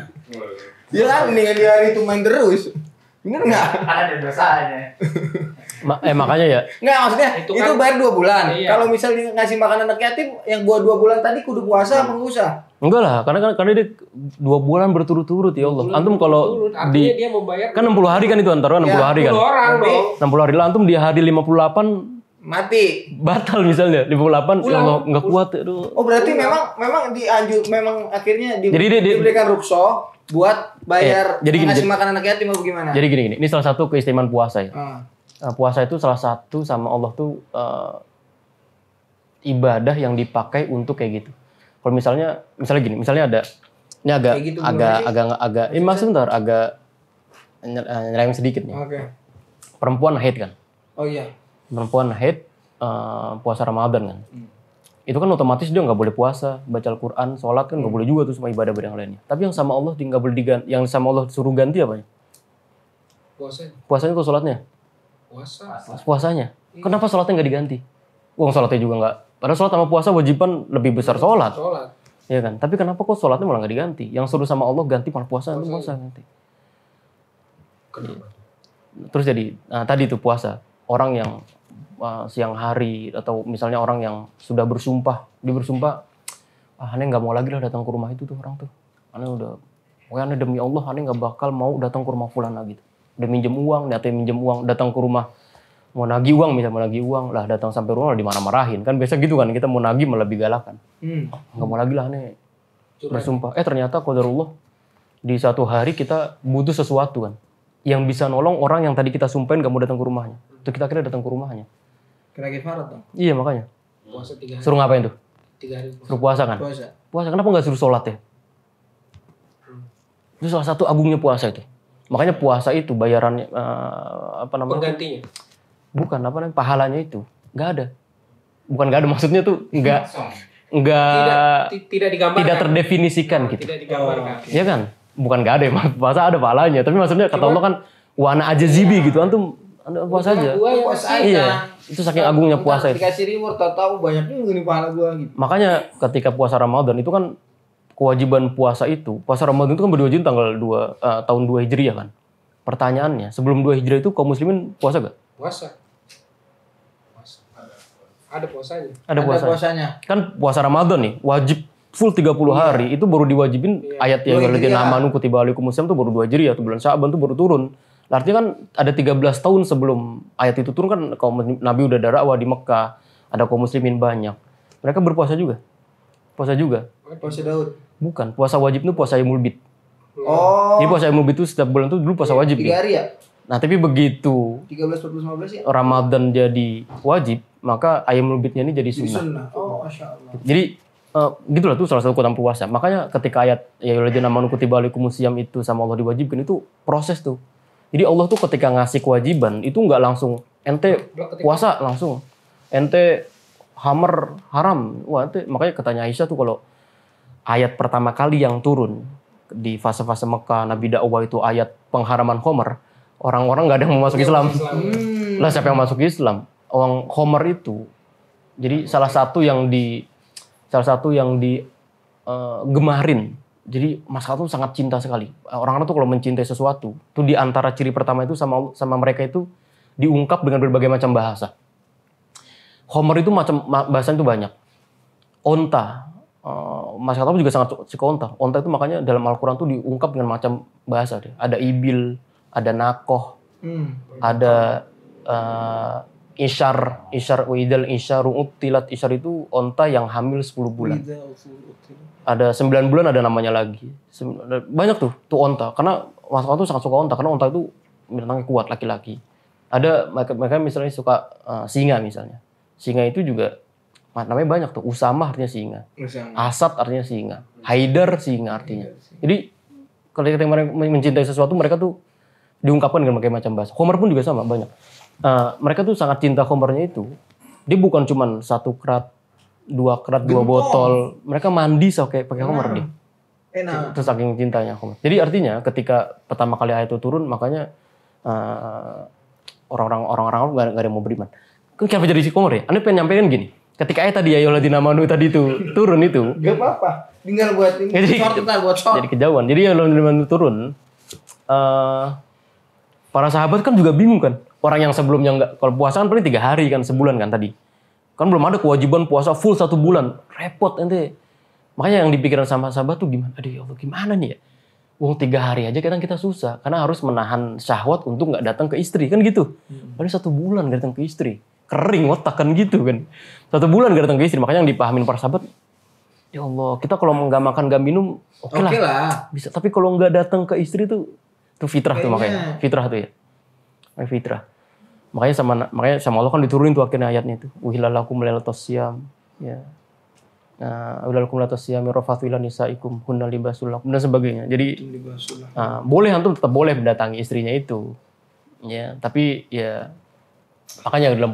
Dia kan mendingan dia hari itu main terus. Bener nggak? Ada dosanya. Makanya ya. Nggak, maksudnya Itu itu, kan- bayar 2 bulan. Iya. Kalau misalnya ngasih makan anak yatim, yang gua 2 bulan tadi kudu puasa apa nggak usah? Enggak lah, karena dia 2 bulan berturut-turut ya Allah. Antum kalau Artinya di dia membayar kan 60 hari kan itu antara 60 hari kan. 10 orang dong. 60 hari lah antum di hari 58 Mati. batal misalnya 58 ya Allah enggak kuat aduh. Oh berarti memang memang akhirnya Jadi dia- diberikan rukso buat bayar jadi gini, ngasih jadi- makan anak yatim atau gimana? Jadi gini, ini salah satu keistimewaan puasa ya. Ah. Puasa itu salah satu sama Allah tuh ibadah yang dipakai untuk kayak gitu. Kalau misalnya gini, misalnya ada ini agak Kayak gitu agak ini mas sebentar agak nyerempet sedikit nih. Oke. Perempuan haid kan. Oh iya. Perempuan haid puasa Ramadan kan. Itu kan otomatis dia nggak boleh puasa, baca Al-Quran, sholat kan nggak boleh juga tuh sama ibadah-ibadah yang lainnya. Tapi yang sama Allah dia nggak boleh diganti, yang sama Allah suruh ganti apa? Puasa. Puasanya atau sholatnya? Puasa. Puasanya. Kenapa sholatnya nggak diganti? Uang sholatnya juga nggak. Padahal sholat sama puasa wajiban lebih besar sholat. Sholat. Ya kan? Tapi kenapa kok sholatnya malah nggak diganti? Yang suruh sama Allah ganti malah puasa itu nggak usah ganti. Kenapa? Terus jadi, nah tadi tuh puasa. Orang yang siang hari atau misalnya orang yang sudah bersumpah, dia bersumpah, aneh nggak mau lagi lah datang ke rumah itu tuh orang tuh. Aneh udah, pokoknya aneh demi Allah, aneh nggak bakal mau datang ke rumah fulan lagi. Udah minjem uang, minjem uang, datang ke rumah mau nagih uang, misalnya mau nagih uang lah, datang sampai rumah lah dimarah-marahin kan biasa gitu kan, kita mau nagih malah lebih galakan. Nggak mau lagi lah aneh bersumpah. Ternyata qadarullah di satu hari kita butuh sesuatu kan yang bisa nolong orang yang tadi kita sumpahin gak mau datang ke rumahnya. Itu kita kira datang ke rumahnya. Kena kifarat dong. Iya makanya. Puasa 3 hari. Suruh ngapain tuh? 3 hari puasa. Suruh puasa kan? Puasa. Puasa kenapa nggak suruh sholat ya? Itu salah satu agungnya puasa itu. Makanya puasa itu bayarannya apa namanya? Penggantinya. Bukan apa namanya? Pahalanya itu nggak ada. Bukan nggak ada, maksudnya tuh nggak Tidak digambarkan. tidak terdefinisikan gitu. Tidak digambarkan. Iya kan? Bukan nggak ada ya, puasa ada pahalanya. Tapi maksudnya kata Allah kan wana aja zibi gitu. Antum puasa aja. Gua yang Puasa masih- aja. Iya, itu saking agungnya puasa itu. Dikasih reward, tahu banyak juga nih pahala gua gitu. Makanya ketika puasa Ramadan itu kan kewajiban puasa itu, puasa Ramadan itu kan berwajib tanggal 2 tahun 2 Hijriah kan. Pertanyaannya, sebelum 2 Hijriah itu kaum muslimin puasa gak? Puasa. Ada puasanya. Ada puasa. puasanya. Kan puasa Ramadan nih, wajib full 30 hari. Itu baru diwajibin ayat yang 2 alladzina Hijriah. amanu kutiba alaikumusiyam itu baru 2 Hijriah, atau bulan Sya'ban itu baru turun. Artinya kan ada 13 tahun sebelum ayat itu turun kan kaum Nabi udah ada dakwah di Mekah, ada kaum muslimin banyak. Mereka berpuasa juga. Puasa juga. Puasa Daud. Bukan, puasa wajib itu puasa Yaumul Bid. Oh. Jadi puasa Yaumul Bid itu setiap bulan itu dulu puasa wajib 3 nih. hari ya? Nah, tapi begitu 13, 14, 15 ya? Ramadan jadi wajib, maka Yaumul Bidnya ini jadi Jadi sunnah. sunnah. Oh, Masya Allah. Jadi gitulah tuh salah satu keutamaan puasa. Makanya ketika ayat ya ayyuhalladzina amanu kutiba alaikumusiyam itu sama Allah diwajibkan itu proses tuh. Jadi Allah tuh ketika ngasih kewajiban itu nggak langsung ente puasa langsung. Ente haram. Wah, ente makanya katanya Aisyah tuh kalau ayat pertama kali yang turun di fase-fase Mekah Nabi dakwah itu ayat pengharaman khamar, orang-orang nggak ada yang mau masuk Islam. Lah siapa yang masuk Islam? Orang khamar itu. Jadi salah satu yang gemarin. Jadi masyarakat tuh sangat cinta sekali. Orang-orang tuh kalau mencintai sesuatu, tuh di antara ciri pertama itu sama mereka itu diungkap dengan berbagai macam bahasa. Homer itu macam bahasa itu banyak. Onta, masyarakat juga sangat suka onta. Onta itu makanya dalam Al-Quran tuh diungkap dengan macam bahasa deh. Ada ibil, ada nakoh, ada isyar uidal isyaru utilat. Isyar itu onta yang hamil 10 bulan. Ada 9 bulan ada namanya lagi. Banyak tuh onta. Karena masyarakat tuh sangat suka onta. Karena onta itu binatangnya kuat, laki-laki. Ada mereka misalnya suka singa misalnya. Singa itu juga namanya banyak tuh. Usama artinya singa. Asad artinya singa. Haidar singa artinya. Jadi kalau mereka mencintai sesuatu, mereka tuh diungkapkan dengan berbagai macam bahasa. Homer pun juga sama, banyak. Mereka tuh sangat cinta Homernya itu. Dia bukan cuma 1 kerat, 2 kerat, 2 botol. Mereka mandi pakai Homer dia. Enak. Itu saking cintanya Homer. Jadi artinya ketika pertama kali ayat itu turun, makanya orang-orang nggak ada yang mau beriman. Kenapa jadi si Homer ya? Anda pengen nyampaikan gini. Ketika ayat tadi ayyuhalladzina amanu tadi itu turun itu. Gak apa-apa. Tinggal buat short. Jadi kejauhan. Jadi ayyuhalladzina amanu turun. Para sahabat kan juga bingung kan. Orang yang sebelumnya nggak, kalau puasa kan paling 3 hari kan, sebulan kan tadi. Kan belum ada kewajiban puasa full 1 bulan. Repot ente. Makanya yang dipikiran sama sahabat tuh gimana? Aduh ya Allah, gimana nih ya? Wong 3 hari aja kadang kita susah. Karena harus menahan syahwat untuk nggak datang ke istri. Kan gitu. Paling 1 bulan nggak datang ke istri. Kering otak kan gitu kan. 1 bulan nggak datang ke istri. Makanya yang dipahamin para sahabat, ya Allah, kita kalau nggak makan nggak minum, oke lah. Bisa. Tapi kalau nggak datang ke istri tuh fitrah tuh makanya. Fitrah tuh ya. Fitrah. Makanya sama Allah kan diturunin tuh akhirnya ayatnya itu. Uhilalakum lailatus syiyam. Ya. Uhilalakum lailatus syiyam rafathu ila nisaikum hunna libasul lakum dan sebagainya. Jadi boleh antum tetap boleh mendatangi istrinya itu. Ya, tapi ya makanya dalam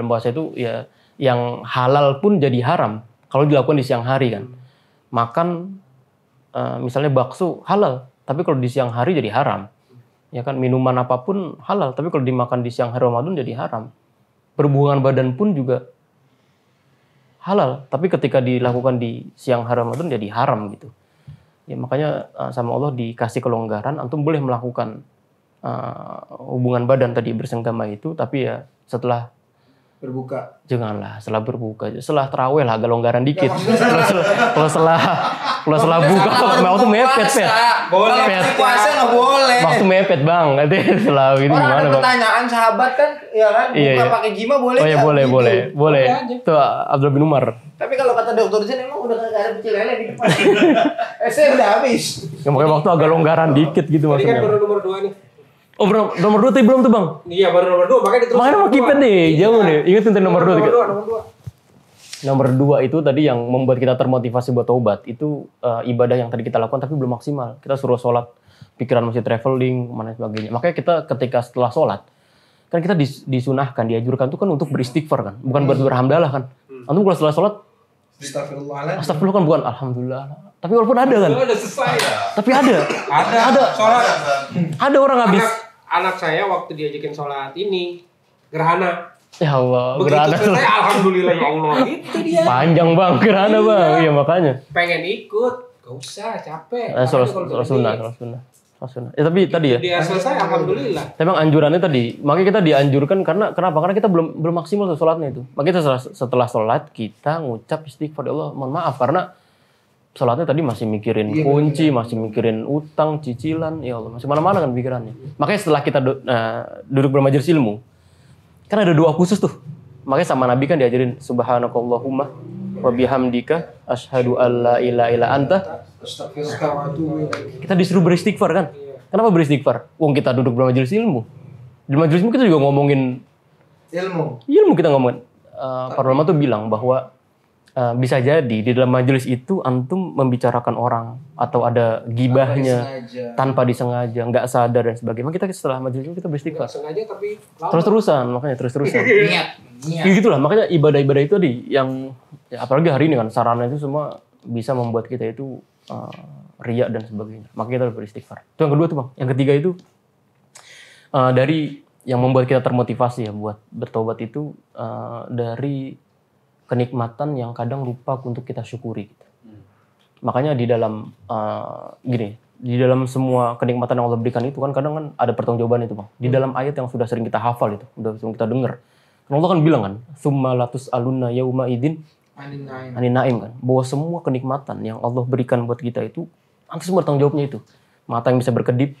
puasa itu ya yang halal pun jadi haram kalau dilakukan di siang hari kan. Makan misalnya bakso halal, tapi kalau di siang hari jadi haram. Ya kan, minuman apapun halal, tapi kalau dimakan di siang hari Ramadan jadi haram. Berhubungan badan pun juga halal, tapi ketika dilakukan di siang hari Ramadan jadi haram gitu. Ya makanya sama Allah dikasih kelonggaran, antum boleh melakukan hubungan badan tadi bersenggama itu, tapi ya setelah berbuka. Janganlah setelah berbuka, setelah tarawih lah agak longgaran dikit. Kalau setelah buka mau tuh mepet. Boleh. Puasa nggak boleh. Waktu mepet bang, nanti setelah gitu orang gimana ada bang? Pertanyaan sahabat kan, ya kan, buka pakai jima boleh? Oh ya boleh. Boleh Itu Abdul bin Umar. Tapi kalau kata dokter Zen emang udah nggak ada pecel lele di depan. Saya udah habis. Ya, makanya waktu agak longgaran dikit gitu Tadi kan maksudnya. baru nomor 2 nih. Oh nomor 2 tadi belum tuh bang? Iya baru nomor 2, makanya diterus. Makanya mau kipet nih, jauh nih. Ingetin tadi nomor 2. Nomor 2. Nomor 2 itu tadi yang membuat kita termotivasi buat taubat. Itu ibadah yang tadi kita lakukan tapi belum maksimal. Kita suruh sholat, pikiran masih traveling, mana sebagainya. Makanya kita ketika setelah sholat, kan kita disunahkan, diajurkan itu kan untuk beristighfar kan. Bukan buat berhamdalah kan. Antum kalau setelah sholat, astagfirullah kan bukan alhamdulillah. Tapi walaupun ada kan. Udah selesai. Tapi ada. Sholat. Ada orang habis. Anak saya waktu diajakin sholat ini gerhana. Ya Allah, Begitu gerhana. selesai, alhamdulillah ya Allah. Itu dia. Panjang bang, gerhana bang. Iya makanya. Pengen ikut, gak usah, capek. Sholat sunnah. Ya tapi tadi ya. Dia selesai, alhamdulillah. Memang anjurannya tadi, makanya kita dianjurkan kenapa? Karena kita belum maksimal tuh sholatnya itu. Makanya setelah sholat kita ngucap istighfar, ya Allah mohon maaf karena sholatnya tadi masih mikirin kunci, masih mikirin utang, cicilan, ya Allah masih mana-mana kan pikirannya. Makanya setelah kita duduk bermajelis ilmu, kan ada doa khusus tuh. Makanya sama Nabi kan diajarin subhanakallahumma wa bihamdika asyhadu alla ilaha illa anta. Kita disuruh beristighfar kan? Kenapa beristighfar? Wong kita duduk bermajelis ilmu. Di majelis ilmu kita juga ngomongin ilmu kita ngomongin. Para ulama tuh bilang bahwa bisa jadi di dalam majelis itu antum membicarakan orang atau ada gibahnya tanpa disengaja, nggak sadar dan sebagainya. Kita setelah majelis itu kita beristighfar. Nggak sengaja tapi lama. Terus-terusan. Niat. Gitulah makanya ibadah-ibadah itu tadi yang ya, apalagi hari ini kan sarana itu semua bisa membuat kita itu riya dan sebagainya. Makanya kita harus beristighfar. Itu yang kedua tuh bang. Yang ketiga itu dari yang membuat kita termotivasi ya buat bertobat itu dari kenikmatan yang kadang lupa untuk kita syukuri. Gitu. Makanya di dalam di dalam semua kenikmatan yang Allah berikan itu kan kadang kan ada pertanggungjawaban itu bang. Di dalam ayat yang sudah sering kita hafal itu, sudah sering kita dengar. Allah kan bilang kan, summa latus alunna yauma idin Anin Naim kan, bahwa semua kenikmatan yang Allah berikan buat kita itu nanti semua tanggung jawabnya itu. Mata yang bisa berkedip,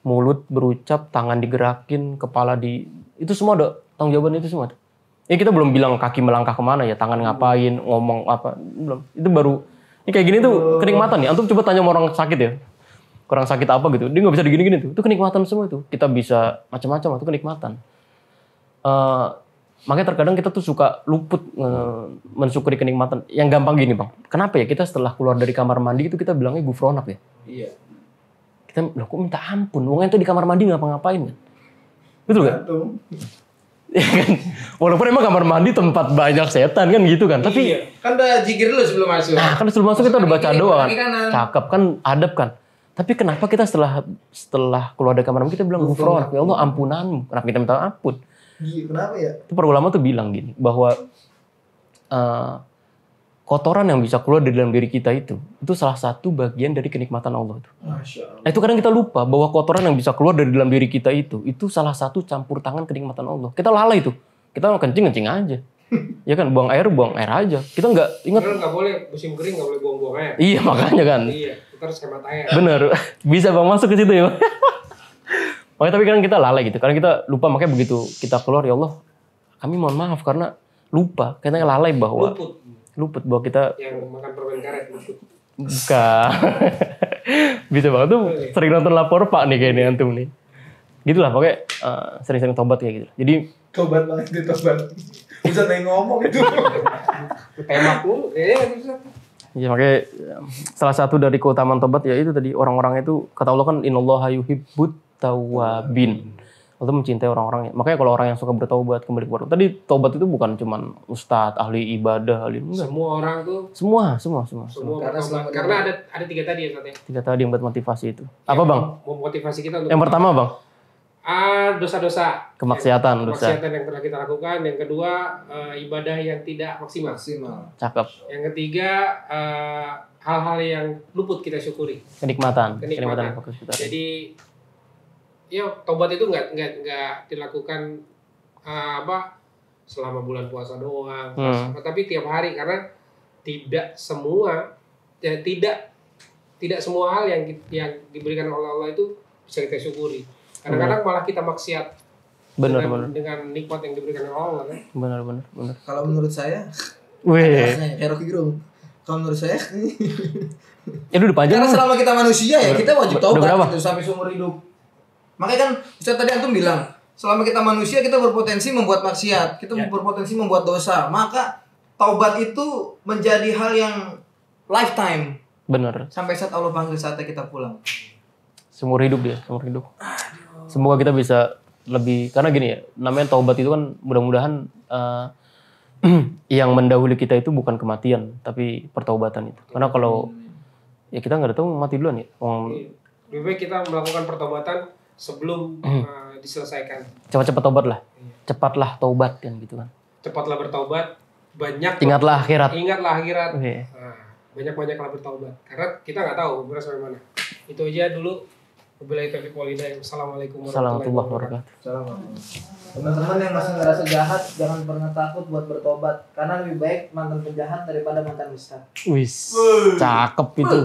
mulut berucap, tangan digerakin, kepala itu semua ada tanggung jawabannya itu semua. Ya kita belum bilang kaki melangkah kemana ya, tangan ngapain, ngomong apa, belum. Itu baru, ini kayak gini tuh kenikmatan ya. Antum coba tanya sama orang sakit ya, orang sakit apa gitu, dia nggak bisa digini-gini tuh. Itu kenikmatan semua itu. Kita bisa macam-macam, itu kenikmatan. Makanya terkadang kita tuh suka luput mensyukuri kenikmatan. Yang gampang gini bang, kenapa ya kita setelah keluar dari kamar mandi itu kita bilangnya gufronak ya? Iya. Kita loh kok minta ampun, wong itu di kamar mandi ngapa-ngapain kan? Betul gak? Ya kan? Walaupun emang kamar mandi tempat banyak setan kan gitu kan, tapi iya. Kan udah jikir dulu sebelum masuk. nah kan sebelum masuk kita udah baca doa kan, kanan. cakep kan, adab kan. Tapi kenapa kita setelah keluar dari kamar mandi kita bilang gufronak, ya Allah ampunanmu, kenapa kita minta ampun? Iya, kenapa ya? Itu para ulama tuh bilang gini, bahwa kotoran yang bisa keluar dari dalam diri kita itu salah satu bagian dari kenikmatan Allah itu. Masya Allah. Nah, itu kadang kita lupa bahwa kotoran yang bisa keluar dari dalam diri kita itu salah satu campur tangan kenikmatan Allah. Kita lalai itu, kita mau kencing aja, ya kan, buang air aja. Kita nggak ingat. Karena nggak boleh musim kering nggak boleh buang-buang air. Iya makanya kan. Iya, kita harus hemat air. Bener, bisa bang masuk ke situ ya. Makanya tapi kadang kita lalai gitu, karena kita lupa, makanya begitu kita keluar ya Allah, kami mohon maaf karena lupa, kita lalai bahwa luput bahwa kita yang makan permen karet luput. Bukan. Bisa banget tuh sering nonton Lapor Pak nih kayaknya antum nih. Gitulah pokoknya sering-sering tobat kayak gitu. Jadi Tobat banget itu tobat. Bisa naik ngomong itu. Tembak lu, ya makanya salah satu dari keutamaan tobat ya itu tadi, orang-orang itu kata Allah kan innallaha yuhibbut tawwabin. Allah mencintai orang-orangnya. Makanya kalau orang yang suka bertaubat kembali kepada Allah. Tadi taubat itu bukan cuman ustadz, ahli ibadah, ahli enggak. semua orang tuh Semua. karena ada 3 tadi ya katanya. 3 tadi yang buat motivasi itu. Apa bang? Mau motivasi kita untuk Yang pertama bang? dosa-dosa. Kemaksiatan, Kemaksiatan yang telah kita lakukan. Yang kedua ibadah yang tidak maksimal. Cakep. Yang ketiga hal-hal yang luput kita syukuri. Kenikmatan. Kenikmatan. Fokus kita. Jadi ya tobat itu nggak dilakukan selama bulan puasa doang, tapi tiap hari, karena tidak semua hal yang diberikan oleh Allah itu bisa kita syukuri. Kadang-kadang malah kita maksiat dengan nikmat yang diberikan oleh Allah kan. Benar. Kalau menurut saya, kayak Rocky Gerung. Kalau menurut saya, itu udah panjang. karena selama kita manusia ya kita wajib taubat berapa? gitu sampai seumur hidup. Makanya kan Ustaz tadi antum bilang, selama kita manusia kita berpotensi membuat maksiat, kita berpotensi membuat dosa. Maka taubat itu menjadi hal yang lifetime. Benar. Sampai saat Allah panggil saatnya kita pulang. Seumur hidup. Semoga kita bisa lebih, karena gini ya, namanya taubat itu kan mudah-mudahan yang mendahului kita itu bukan kematian, tapi pertaubatan itu. Karena kalau ya kita nggak tahu mati duluan ya. Lebih baik kita melakukan pertobatan sebelum diselesaikan. Cepat-cepat taubat lah. Cepatlah taubat kan gitu kan. Cepatlah bertaubat, Ingatlah akhirat. Nah, banyak-banyaklah bertaubat. Karena kita nggak tahu umurnya sampai mana. Itu aja dulu. Wabillahi taufiq wal hidayah. Assalamualaikum warahmatullahi wabarakatuh. Teman-teman yang masih ngerasa jahat, jangan pernah takut buat bertobat. Karena lebih baik mantan penjahat daripada mantan ustaz. Wis, cakep itu.